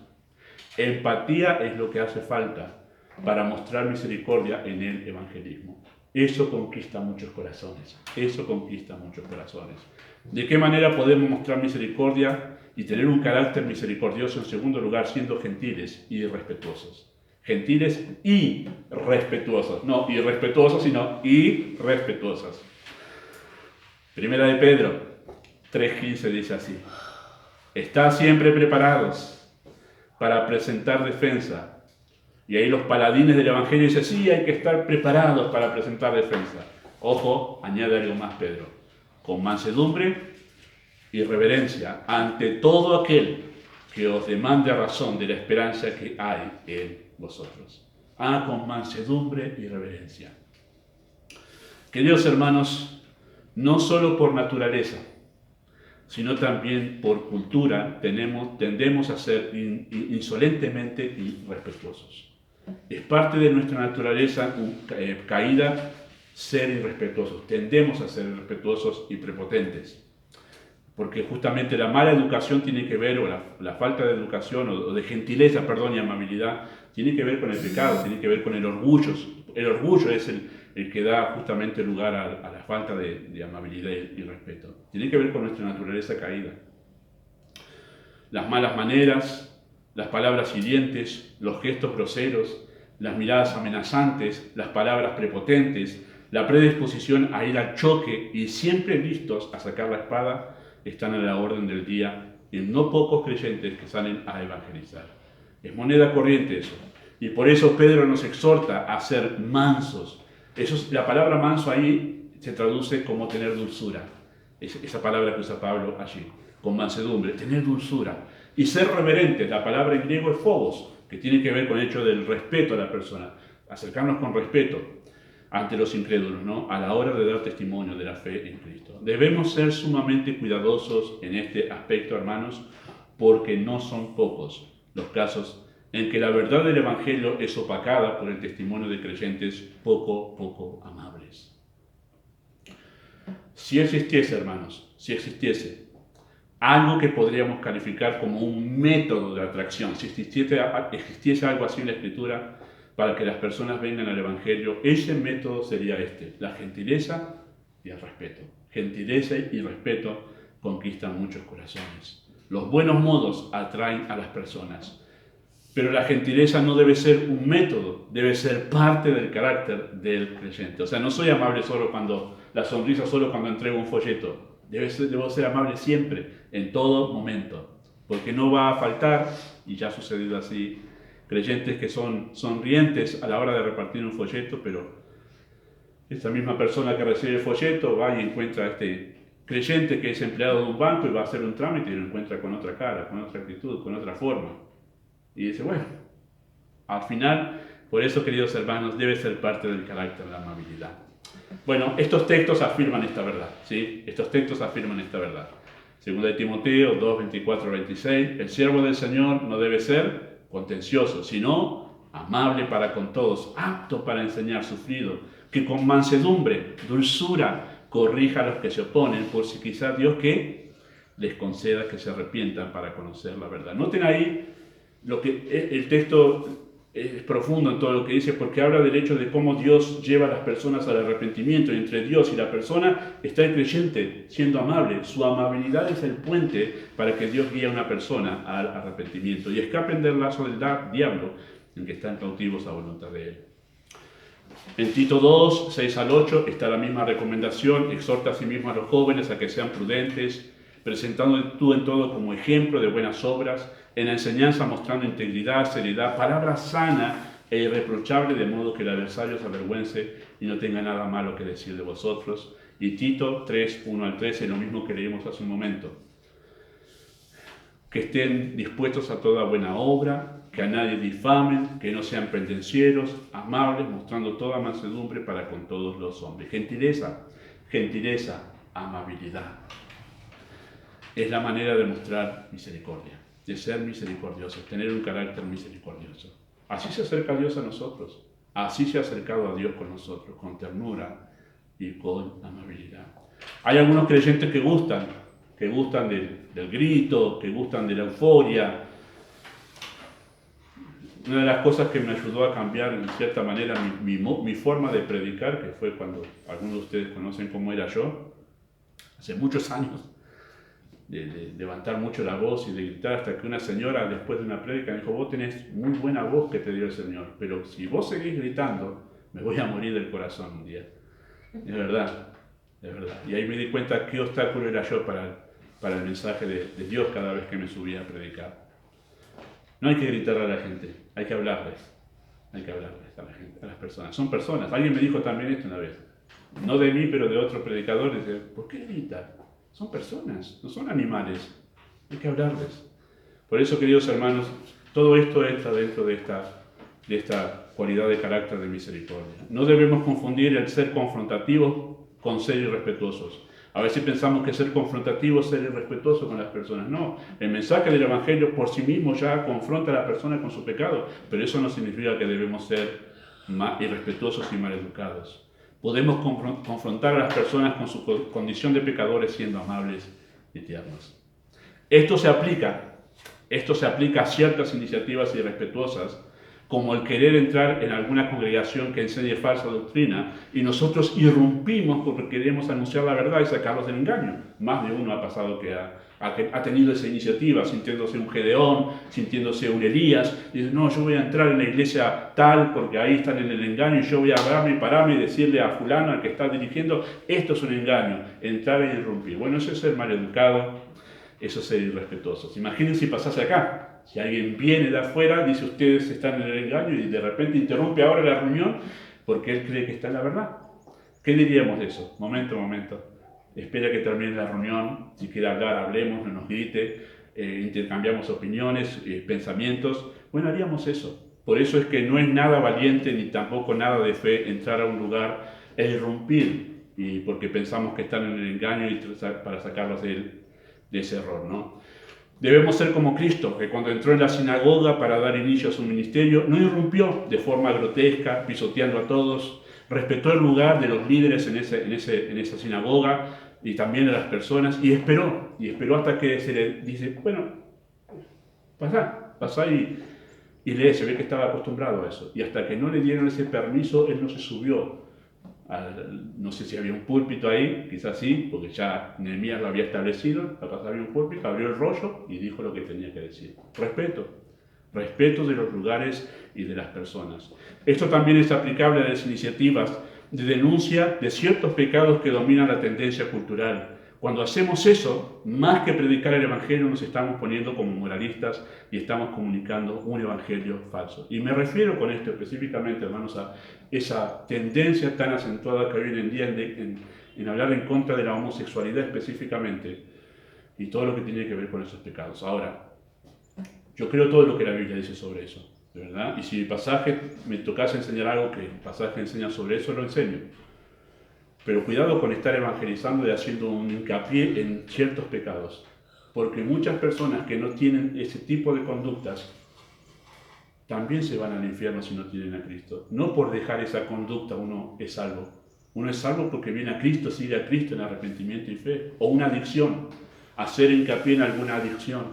Empatía es lo que hace falta para mostrar misericordia en el evangelismo. Eso conquista muchos corazones. Eso conquista muchos corazones. ¿De qué manera podemos mostrar misericordia y tener un carácter misericordioso? En segundo lugar, siendo gentiles y respetuosos. Gentiles y respetuosos. No irrespetuosos, sino irrespetuosos. Primera de Pedro 3:15 dice así: Estad siempre preparados para presentar defensa. Y ahí los paladines del Evangelio dicen, sí, hay que estar preparados para presentar defensa. Ojo, añade algo más Pedro, con mansedumbre y reverencia ante todo aquel que os demande razón de la esperanza que hay en vosotros. Con mansedumbre y reverencia. Queridos hermanos, no solo por naturaleza, sino también por cultura, tendemos a ser insolentemente irrespetuosos. Es parte de nuestra naturaleza caída ser irrespetuosos. Tendemos a ser irrespetuosos y prepotentes. Porque justamente la mala educación tiene que ver, o la falta de educación, o de gentileza, y amabilidad, tiene que ver con el pecado, tiene que ver con el orgullo. El orgullo es el que da justamente lugar a la falta de amabilidad y respeto. Tiene que ver con nuestra naturaleza caída. Las malas maneras, las palabras hirientes, los gestos groseros, las miradas amenazantes, las palabras prepotentes, la predisposición a ir al choque y siempre listos a sacar la espada, están a la orden del día en no pocos creyentes que salen a evangelizar. Es moneda corriente eso. Y por eso Pedro nos exhorta a ser mansos. La palabra manso ahí se traduce como tener dulzura. Esa palabra que usa Pablo allí, con mansedumbre, tener dulzura. Y ser reverentes, la palabra en griego es phobos, que tiene que ver con el hecho del respeto a la persona. Acercarnos con respeto ante los incrédulos, ¿no? A la hora de dar testimonio de la fe en Cristo. Debemos ser sumamente cuidadosos en este aspecto, hermanos, porque no son pocos los casos en que la verdad del Evangelio es opacada por el testimonio de creyentes poco amables. Si existiese, hermanos, si existiese algo que podríamos calificar como un método de atracción, si existiese algo así en la Escritura para que las personas vengan al Evangelio, ese método sería la gentileza y el respeto. Gentileza y respeto conquistan muchos corazones. Los buenos modos atraen a las personas. Pero la gentileza no debe ser un método, debe ser parte del carácter del creyente. O sea, no soy amable la sonrisa solo cuando entrego un folleto. Debo ser amable siempre, en todo momento. Porque no va a faltar, y ya ha sucedido así, creyentes que son sonrientes a la hora de repartir un folleto, pero esta misma persona que recibe el folleto va y encuentra a este creyente que es empleado de un banco y va a hacer un trámite y lo encuentra con otra cara, con otra actitud, con otra forma. Y dice, bueno, al final, por eso, queridos hermanos, debe ser parte del carácter de la amabilidad. Bueno, estos textos afirman esta verdad, ¿sí? Estos textos afirman esta verdad. Segunda de Timoteo 2, 24, 26, el siervo del Señor no debe ser contencioso, sino amable para con todos, apto para enseñar, sufrido, que con mansedumbre, dulzura, corrija a los que se oponen, por si quizás Dios que les conceda que se arrepientan para conocer la verdad. Noten ahí el texto es profundo en todo lo que dice, porque habla del hecho de cómo Dios lleva a las personas al arrepentimiento, y entre Dios y la persona está el creyente siendo amable. Su amabilidad es el puente para que Dios guíe a una persona al arrepentimiento y escapen del lazo del diablo en que están cautivos a voluntad de él. En Tito 2, 6 al 8 está la misma recomendación: exhorta a sí mismo a los jóvenes a que sean prudentes, presentando tú en todo como ejemplo de buenas obras, en la enseñanza mostrando integridad, seriedad, palabra sana e irreprochable, de modo que el adversario se avergüence y no tenga nada malo que decir de vosotros. Y Tito 3, 1 al 13, lo mismo que leímos hace un momento. Que estén dispuestos a toda buena obra, que a nadie difamen, que no sean pendencieros, amables, mostrando toda mansedumbre para con todos los hombres. Gentileza, amabilidad. Es la manera de mostrar misericordia, de ser misericordiosos, tener un carácter misericordioso. Así se acerca Dios a nosotros, así se ha acercado a Dios con nosotros, con ternura y con amabilidad. Hay algunos creyentes que gustan del grito, que gustan de la euforia. Una de las cosas que me ayudó a cambiar en cierta manera mi forma de predicar, que fue cuando algunos de ustedes conocen cómo era yo, hace muchos años, de levantar mucho la voz y de gritar, hasta que una señora después de una prédica me dijo: vos tenés muy buena voz que te dio el Señor, pero si vos seguís gritando, me voy a morir del corazón un día. Es verdad, es verdad. Y ahí me di cuenta qué obstáculo era yo para el mensaje de Dios cada vez que me subía a predicar. No hay que gritar a la gente, hay que hablarles a la gente, a las personas. Son personas. Alguien me dijo también esto una vez, no de mí, pero de otro predicador, dice: ¿por qué grita? Son personas, no son animales. Hay que hablarles. Por eso, queridos hermanos, todo esto entra dentro de esta cualidad de carácter de misericordia. No debemos confundir el ser confrontativo con ser irrespetuosos. A veces pensamos que ser confrontativo es ser irrespetuoso con las personas. No, el mensaje del Evangelio por sí mismo ya confronta a la persona con su pecado, pero eso no significa que debemos ser irrespetuosos y maleducados. Podemos confrontar a las personas con su condición de pecadores siendo amables y tiernos. Esto se aplica a ciertas iniciativas irrespetuosas, como el querer entrar en alguna congregación que enseñe falsa doctrina y nosotros irrumpimos porque queremos anunciar la verdad y sacarlos del engaño. Más de uno ha pasado que ha tenido esa iniciativa, sintiéndose un Gedeón, sintiéndose un Elías, y dice: no, yo voy a entrar en la iglesia tal porque ahí están en el engaño y yo voy a pararme y decirle a fulano, al que está dirigiendo: esto es un engaño, entrar y irrumpir. Bueno, eso es ser maleducado, eso es ser irrespetuosos. Imagínense si pasase acá. Si alguien viene de afuera, dice: ustedes están en el engaño, y de repente interrumpe ahora la reunión porque él cree que está en la verdad. ¿Qué diríamos de eso? Momento. Espera que termine la reunión. Si quiere hablar, hablemos, no nos grite. Intercambiamos opiniones, pensamientos. Bueno, haríamos eso. Por eso es que no es nada valiente ni tampoco nada de fe entrar a un lugar e irrumpir, y porque pensamos que están en el engaño y para sacarlos de ese error, ¿no? Debemos ser como Cristo, que cuando entró en la sinagoga para dar inicio a su ministerio, no irrumpió de forma grotesca, pisoteando a todos, respetó el lugar de los líderes en esa sinagoga y también a las personas, y esperó hasta que se le dice: bueno, pasá y lee. Se ve que estaba acostumbrado a eso, y hasta que no le dieron ese permiso, él no se subió. No sé si había un púlpito ahí, quizás sí, porque ya Nehemías lo había establecido. Capaz había un púlpito, abrió el rollo y dijo lo que tenía que decir. Respeto de los lugares y de las personas. Esto también es aplicable a las iniciativas de denuncia de ciertos pecados que dominan la tendencia cultural. Cuando hacemos eso, más que predicar el Evangelio, nos estamos poniendo como moralistas y estamos comunicando un Evangelio falso. Y me refiero con esto específicamente, hermanos, a esa tendencia tan acentuada que hay hoy en día en hablar en contra de la homosexualidad específicamente y todo lo que tiene que ver con esos pecados. Ahora, yo creo todo lo que la Biblia dice sobre eso, de verdad. Y si el pasaje me tocase enseñar algo que el pasaje enseña sobre eso, lo enseño. Pero cuidado con estar evangelizando y haciendo un hincapié en ciertos pecados, porque muchas personas que no tienen ese tipo de conductas también se van al infierno si no tienen a Cristo. No por dejar esa conducta uno es salvo. Uno es salvo porque viene a Cristo, sigue a Cristo en arrepentimiento y fe. O una adicción, hacer hincapié en alguna adicción.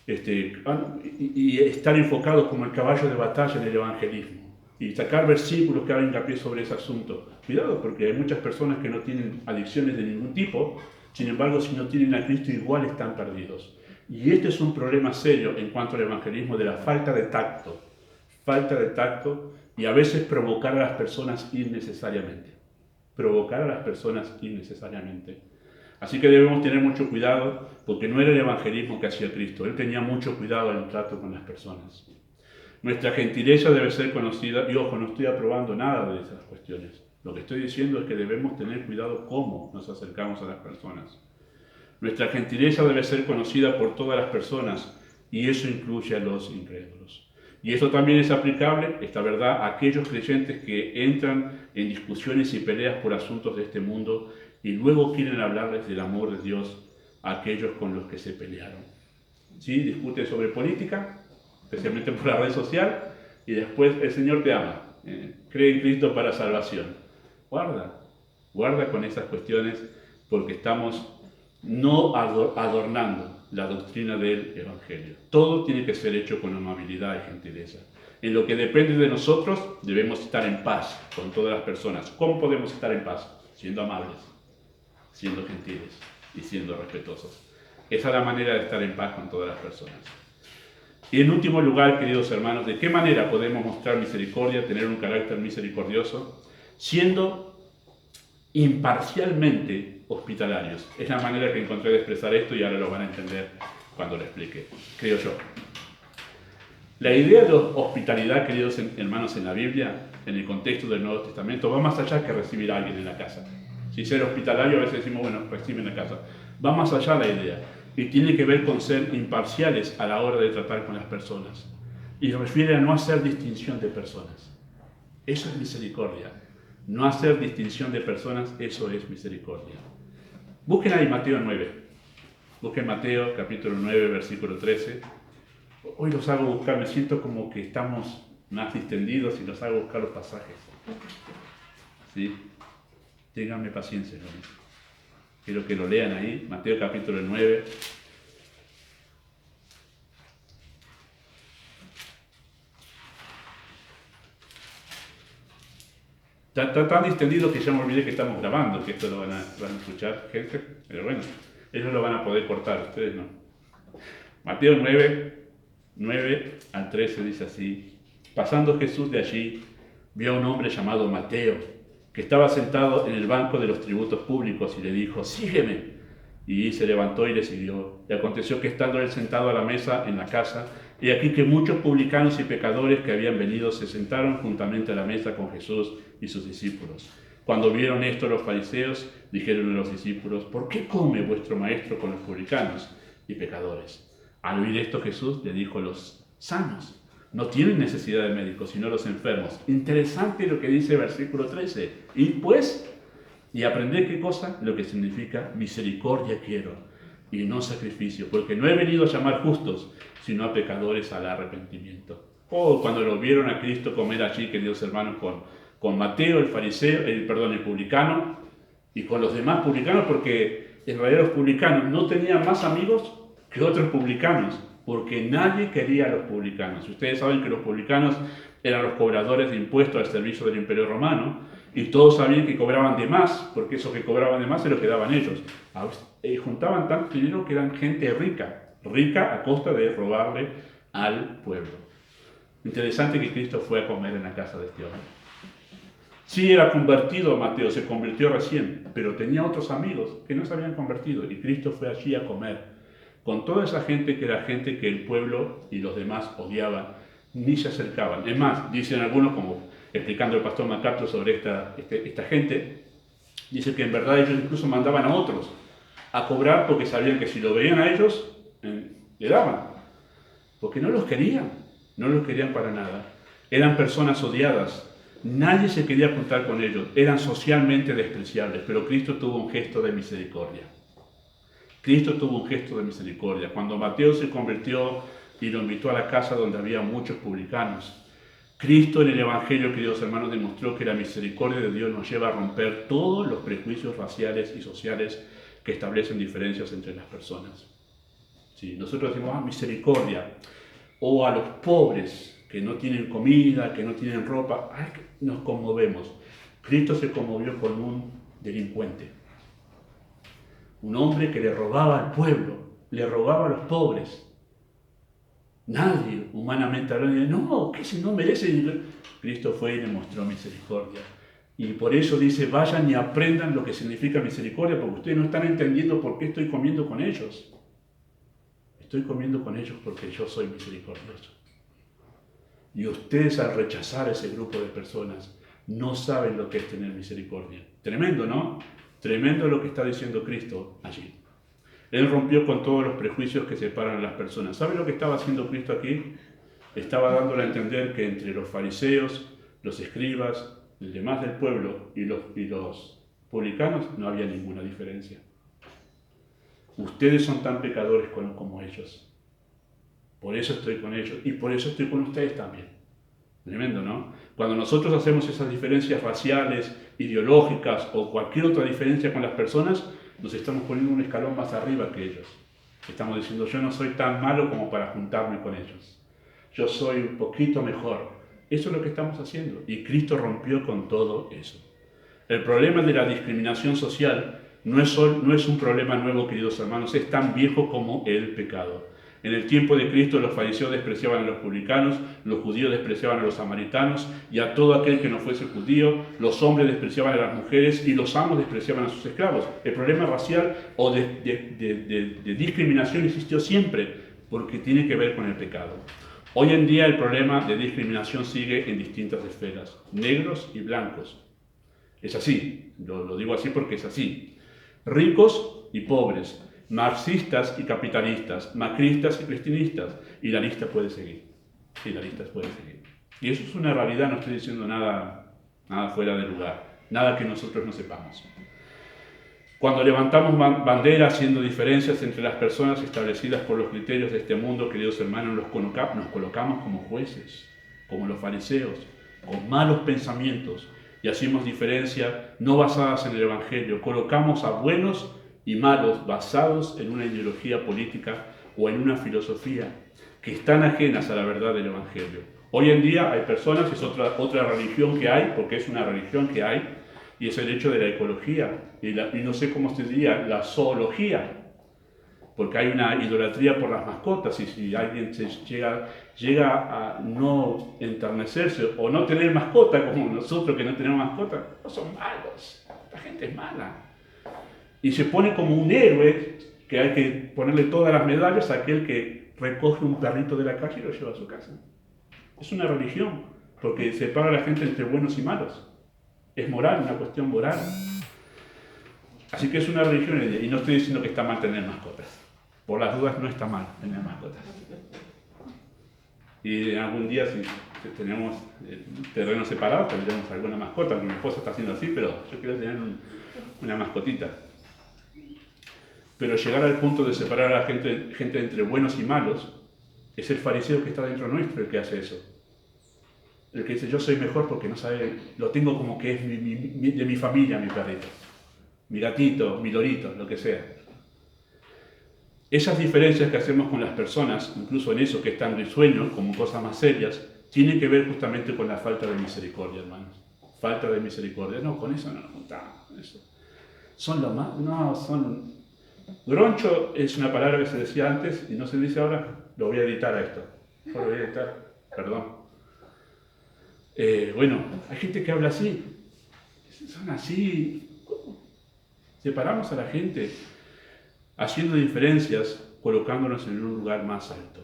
Y estar enfocados como el caballo de batalla en el evangelismo. Y sacar versículos que hagan hincapié sobre ese asunto. Cuidado, porque hay muchas personas que no tienen adicciones de ningún tipo, sin embargo, si no tienen a Cristo, igual están perdidos. Y este es un problema serio en cuanto al evangelismo, de la falta de tacto y a veces provocar a las personas innecesariamente. Así que debemos tener mucho cuidado, porque no era el evangelismo que hacía Cristo. Él tenía mucho cuidado en el trato con las personas. Nuestra gentileza debe ser conocida, y ojo, no estoy aprobando nada de esas cuestiones. Lo que estoy diciendo es que debemos tener cuidado cómo nos acercamos a las personas. Nuestra gentileza debe ser conocida por todas las personas, y eso incluye a los incrédulos. Y esto también es aplicable, esta verdad, a aquellos creyentes que entran en discusiones y peleas por asuntos de este mundo y luego quieren hablarles del amor de Dios a aquellos con los que se pelearon. ¿Sí? Discuten sobre política, especialmente por la red social, y después el Señor te ama, cree en Cristo para salvación. Guarda con esas cuestiones porque estamos no adornando la doctrina del Evangelio. Todo tiene que ser hecho con amabilidad y gentileza. En lo que depende de nosotros, debemos estar en paz con todas las personas. ¿Cómo podemos estar en paz? Siendo amables, siendo gentiles y siendo respetuosos. Esa es la manera de estar en paz con todas las personas. Y en último lugar, queridos hermanos, ¿de qué manera podemos mostrar misericordia, tener un carácter misericordioso? Siendo imparcialmente hospitalarios. Es la manera que encontré de expresar esto y ahora lo van a entender cuando lo explique, creo yo. La idea de hospitalidad, queridos hermanos, en la Biblia, en el contexto del Nuevo Testamento, va más allá que recibir a alguien en la casa. Si ser hospitalario, a veces decimos, bueno, recibe en la casa. Va más allá la idea y tiene que ver con ser imparciales a la hora de tratar con las personas. Y refiere a no hacer distinción de personas. Eso es misericordia. No hacer distinción de personas, eso es misericordia. Busquen ahí Mateo 9. Busquen Mateo capítulo 9, versículo 13. Hoy los hago buscar, me siento como que estamos más distendidos y los hago buscar los pasajes. ¿Sí? Ténganme paciencia con eso. Quiero que lo lean ahí, Mateo capítulo 9. Está tan distendido que ya me olvidé que estamos grabando, que esto lo van a escuchar gente, pero bueno, ellos lo van a poder cortar, ustedes no. Mateo 9 al 13 dice así: pasando Jesús de allí, vio a un hombre llamado Mateo, que estaba sentado en el banco de los tributos públicos y le dijo, sígueme. Y se levantó y le siguió. Y aconteció que estando él sentado a la mesa en la casa, y aquí que muchos publicanos y pecadores que habían venido se sentaron juntamente a la mesa con Jesús y sus discípulos. Cuando vieron esto los fariseos, dijeron a los discípulos, ¿por qué come vuestro maestro con los publicanos y pecadores? Al oír esto Jesús le dijo a los sanos, no tienen necesidad de médicos, sino los enfermos. Interesante lo que dice el versículo 13. Y pues, y aprended qué cosa, lo que significa misericordia quiero, y no sacrificio, porque no he venido a llamar justos, sino a pecadores al arrepentimiento. Cuando lo vieron a Cristo comer allí, queridos hermanos, con Mateo, el fariseo, el publicano, y con los demás publicanos, porque en realidad los publicanos no tenían más amigos que otros publicanos, porque nadie quería a los publicanos. Ustedes saben que los publicanos eran los cobradores de impuestos al servicio del Imperio Romano, y todos sabían que cobraban de más, porque eso que cobraban de más se lo quedaban ellos. Juntaban tanto dinero que eran gente rica a costa de robarle al pueblo. Interesante que Cristo fue a comer en la casa de este hombre. Sí era convertido Mateo, se convirtió recién, pero tenía otros amigos que no se habían convertido, y Cristo fue allí a comer con toda esa gente que era gente que el pueblo y los demás odiaban, ni se acercaban. Es más, dicen algunos, como explicando el pastor MacArthur sobre esta gente, dice que en verdad ellos incluso mandaban a otros a cobrar porque sabían que si lo veían a ellos, le daban, porque no los querían para nada. Eran personas odiadas, nadie se quería juntar con ellos, eran socialmente despreciables, pero Cristo tuvo un gesto de misericordia. Cuando Mateo se convirtió y lo invitó a la casa donde había muchos publicanos, Cristo en el Evangelio, queridos hermanos, demostró que la misericordia de Dios nos lleva a romper todos los prejuicios raciales y sociales que establecen diferencias entre las personas. Sí, nosotros decimos, misericordia, o a los pobres que no tienen comida, que no tienen ropa, nos conmovemos. Cristo se conmovió con un delincuente, un hombre que le robaba al pueblo, le robaba a los pobres. Nadie humanamente hablando, no, que si no merece. Cristo fue y le mostró misericordia. Y por eso dice, vayan y aprendan lo que significa misericordia, porque ustedes no están entendiendo por qué estoy comiendo con ellos. Estoy comiendo con ellos porque yo soy misericordioso. Y ustedes al rechazar a ese grupo de personas, no saben lo que es tener misericordia. Tremendo, ¿no? Tremendo lo que está diciendo Cristo allí. Él rompió con todos los prejuicios que separan a las personas. ¿Sabe lo que estaba haciendo Cristo aquí? estaba dándole a entender que entre los fariseos, los escribas, el demás del pueblo y los publicanos no había ninguna diferencia. Ustedes son tan pecadores como ellos. Por eso estoy con ellos y por eso estoy con ustedes también. Tremendo, ¿no? Cuando nosotros hacemos esas diferencias raciales, ideológicas o cualquier otra diferencia con las personas, nos estamos poniendo un escalón más arriba que ellos. Estamos diciendo, yo no soy tan malo como para juntarme con ellos. Yo soy un poquito mejor. Eso es lo que estamos haciendo. Y Cristo rompió con todo eso. El problema de la discriminación social no es un problema nuevo, queridos hermanos, es tan viejo como el pecado. En el tiempo de Cristo los fariseos despreciaban a los publicanos, los judíos despreciaban a los samaritanos y a todo aquel que no fuese judío, los hombres despreciaban a las mujeres y los amos despreciaban a sus esclavos. El problema racial o de discriminación existió siempre porque tiene que ver con el pecado. Hoy en día el problema de discriminación sigue en distintas esferas, negros y blancos. Es así, lo digo así porque es así. Ricos y pobres, marxistas y capitalistas, macristas y cristinistas, y la lista puede seguir. Y la lista puede seguir. Y eso es una realidad, no estoy diciendo nada fuera de lugar, nada que nosotros no sepamos. Cuando levantamos banderas haciendo diferencias entre las personas establecidas por los criterios de este mundo, queridos hermanos, nos colocamos como jueces, como los fariseos, con malos pensamientos, y hacemos diferencia no basadas en el Evangelio. Colocamos a buenos y malos basados en una ideología política o en una filosofía que están ajenas a la verdad del Evangelio. Hoy en día hay personas, es otra religión que hay, porque es una religión que hay, y es el hecho de la ecología, y no sé cómo se diría, la zoología, porque hay una idolatría por las mascotas, y si alguien llega a no enternecerse o no tener mascota, como nosotros que no tenemos mascota, no son malos, la gente es mala. Y se pone como un héroe, que hay que ponerle todas las medallas a aquel que recoge un perrito de la calle y lo lleva a su casa. Es una religión, porque separa a la gente entre buenos y malos. Es moral, una cuestión moral. Así que es una religión, y no estoy diciendo que está mal tener mascotas. Por las dudas no está mal tener mascotas. Y algún día, si tenemos terreno separado, tendremos alguna mascota. Mi esposa está haciendo así, pero yo quiero tener una mascotita. Pero llegar al punto de separar a la gente entre buenos y malos, es el fariseo que está dentro nuestro el que hace eso. El que dice, yo soy mejor porque no sabe, lo tengo como que es de mi familia, mi perrito, mi gatito, mi lorito, lo que sea. Esas diferencias que hacemos con las personas, incluso en eso que están risueños, como cosas más serias, tienen que ver justamente con la falta de misericordia, hermanos. Falta de misericordia. No, con eso no nos juntamos. Son lo más, no, son... Groncho es una palabra que se decía antes y no se dice ahora. Lo voy a editar a esto. Lo voy a editar, perdón. Bueno, hay gente que habla así. Son así. ¿Cómo? Separamos a la gente haciendo diferencias, colocándonos en un lugar más alto.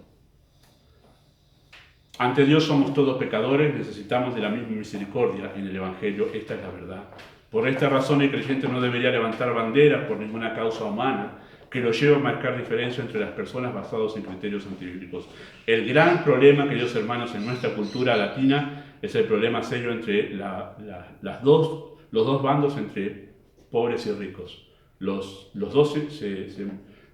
Ante Dios somos todos pecadores, necesitamos de la misma misericordia en el Evangelio, esta es la verdad. Por esta razón el creyente no debería levantar banderas por ninguna causa humana que lo lleve a marcar diferencia entre las personas basados en criterios antibíblicos. El gran problema, queridos hermanos, en nuestra cultura latina es el problema serio entre los dos bandos, entre pobres y ricos. Los dos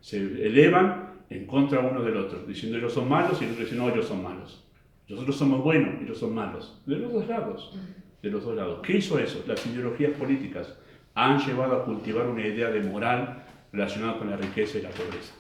se elevan en contra uno del otro, diciendo ellos son malos y el otro dice no, ellos son malos. Nosotros somos buenos y ellos son malos. De los dos lados. De los dos lados. ¿Qué hizo eso? Las ideologías políticas han llevado a cultivar una idea de moral relacionada con la riqueza y la pobreza.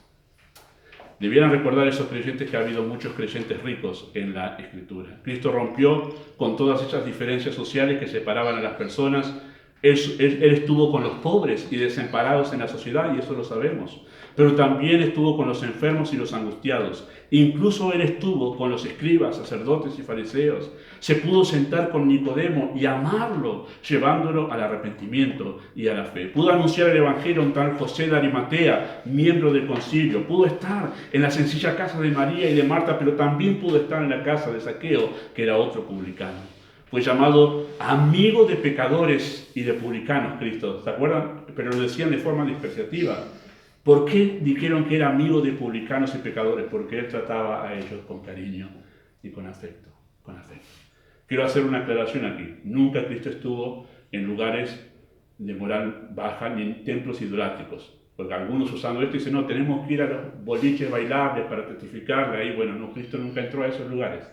Debieran recordar esos creyentes que ha habido muchos creyentes ricos en la Escritura. Cristo rompió con todas esas diferencias sociales que separaban a las personas. Él estuvo con los pobres y desamparados en la sociedad, y eso lo sabemos. Pero también estuvo con los enfermos y los angustiados. Incluso Él estuvo con los escribas, sacerdotes y fariseos. Se pudo sentar con Nicodemo y amarlo, llevándolo al arrepentimiento y a la fe. Pudo anunciar el Evangelio a un tal José de Arimatea, miembro del concilio. Pudo estar en la sencilla casa de María y de Marta, pero también pudo estar en la casa de Zaqueo, que era otro publicano. Fue llamado amigo de pecadores y de publicanos, Cristo. ¿Se acuerdan? Pero lo decían de forma despreciativa. ¿Por qué dijeron que era amigo de publicanos y pecadores? Porque Él trataba a ellos con cariño. y con afecto, con afecto. Quiero hacer una aclaración aquí. Nunca Cristo estuvo en lugares de moral baja ni en templos idolátricos. Porque algunos usando esto dicen, no, tenemos que ir a los boliches bailables para testificarle ahí. Bueno, no, Cristo nunca entró a esos lugares,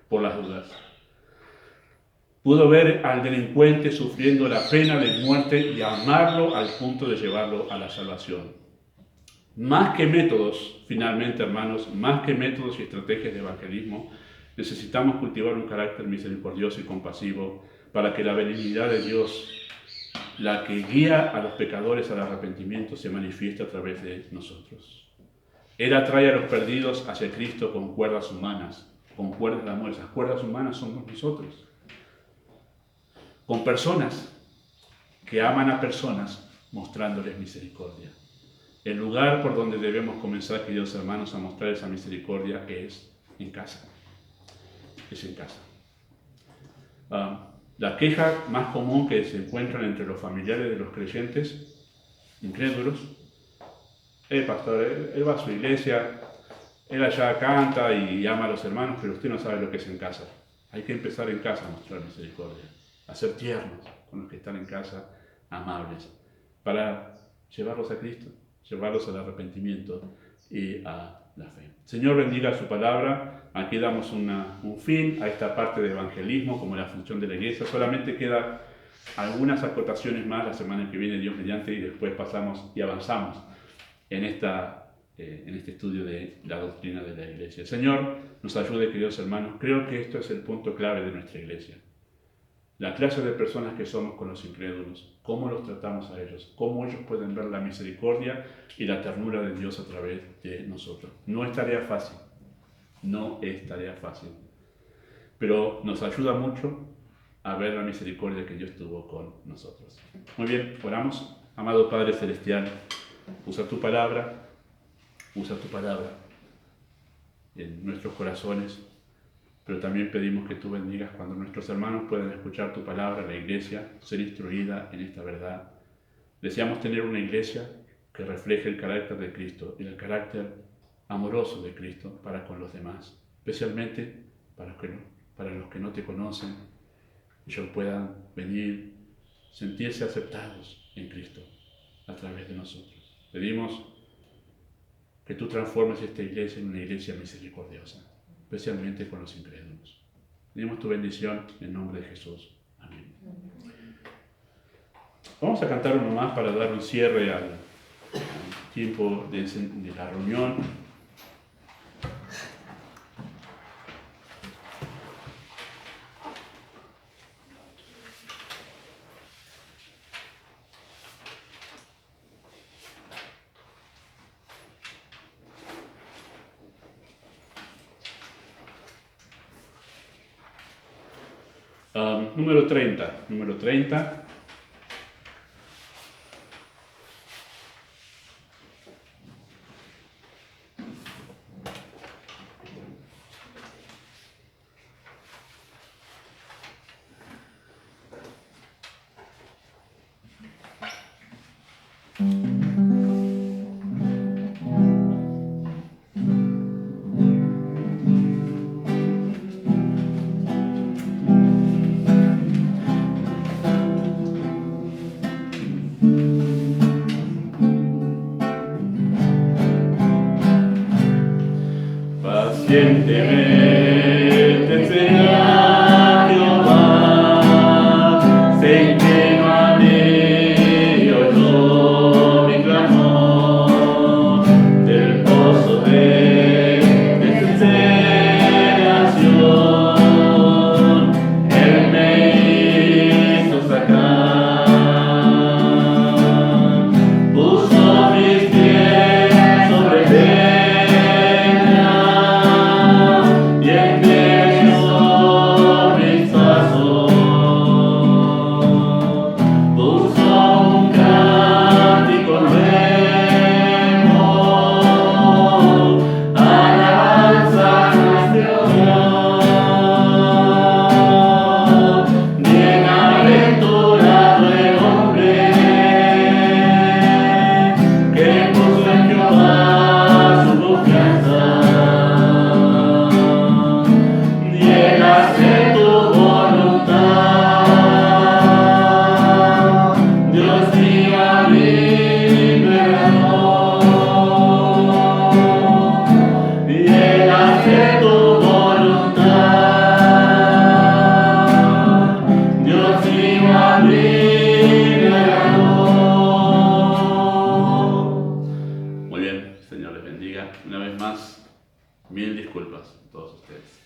por las dudas. Pudo ver al delincuente sufriendo la pena de muerte y amarlo al punto de llevarlo a la salvación. Más que métodos, finalmente, hermanos, más que métodos y estrategias de evangelismo, necesitamos cultivar un carácter misericordioso y compasivo para que la benignidad de Dios, la que guía a los pecadores al arrepentimiento, se manifieste a través de nosotros. Él atrae a los perdidos hacia Cristo con cuerdas humanas, con cuerdas de amor. Esas cuerdas humanas somos nosotros. Con personas que aman a personas mostrándoles misericordia. El lugar por donde debemos comenzar, queridos hermanos, a mostrar esa misericordia es en casa. Es en casa. La queja más común que se encuentran entre los familiares de los creyentes incrédulos: pastor, él va a su iglesia, él allá canta y ama a los hermanos, pero usted no sabe lo que es en casa. Hay que empezar en casa a mostrar misericordia, a ser tiernos con los que están en casa, amables, para llevarlos a Cristo, llevarlos al arrepentimiento y a la fe. Señor, bendiga su palabra. Aquí damos un fin a esta parte de evangelismo como la función de la iglesia. Solamente quedan algunas acotaciones más la semana que viene, Dios mediante, y después pasamos y avanzamos en este estudio de la doctrina de la iglesia. Señor, nos ayude, queridos hermanos. Creo que esto es el punto clave de nuestra iglesia. La clase de personas que somos con los incrédulos, cómo los tratamos a ellos, cómo ellos pueden ver la misericordia y la ternura de Dios a través de nosotros. No es tarea fácil, no es tarea fácil, pero nos ayuda mucho a ver la misericordia que Dios tuvo con nosotros. Muy bien, oramos. Amado Padre Celestial, usa tu palabra en nuestros corazones, pero también pedimos que tú bendigas cuando nuestros hermanos puedan escuchar tu palabra, la iglesia, ser instruida en esta verdad. Deseamos tener una iglesia que refleje el carácter de Cristo y el carácter amoroso de Cristo para con los demás, especialmente para los que no te conocen, y ellos puedan venir, sentirse aceptados en Cristo a través de nosotros. Pedimos que tú transformes esta iglesia en una iglesia misericordiosa, especialmente con los incrédulos. Pedimos tu bendición en nombre de Jesús. Amén. Vamos a cantar uno más para dar un cierre al tiempo de la reunión. Número 30. Pacientemente espera Jehová, sé que no haré oyó mi clamor del pozo de desesperación. Él me hizo sacar, puso mis pies sobre más, mil disculpas a todos ustedes.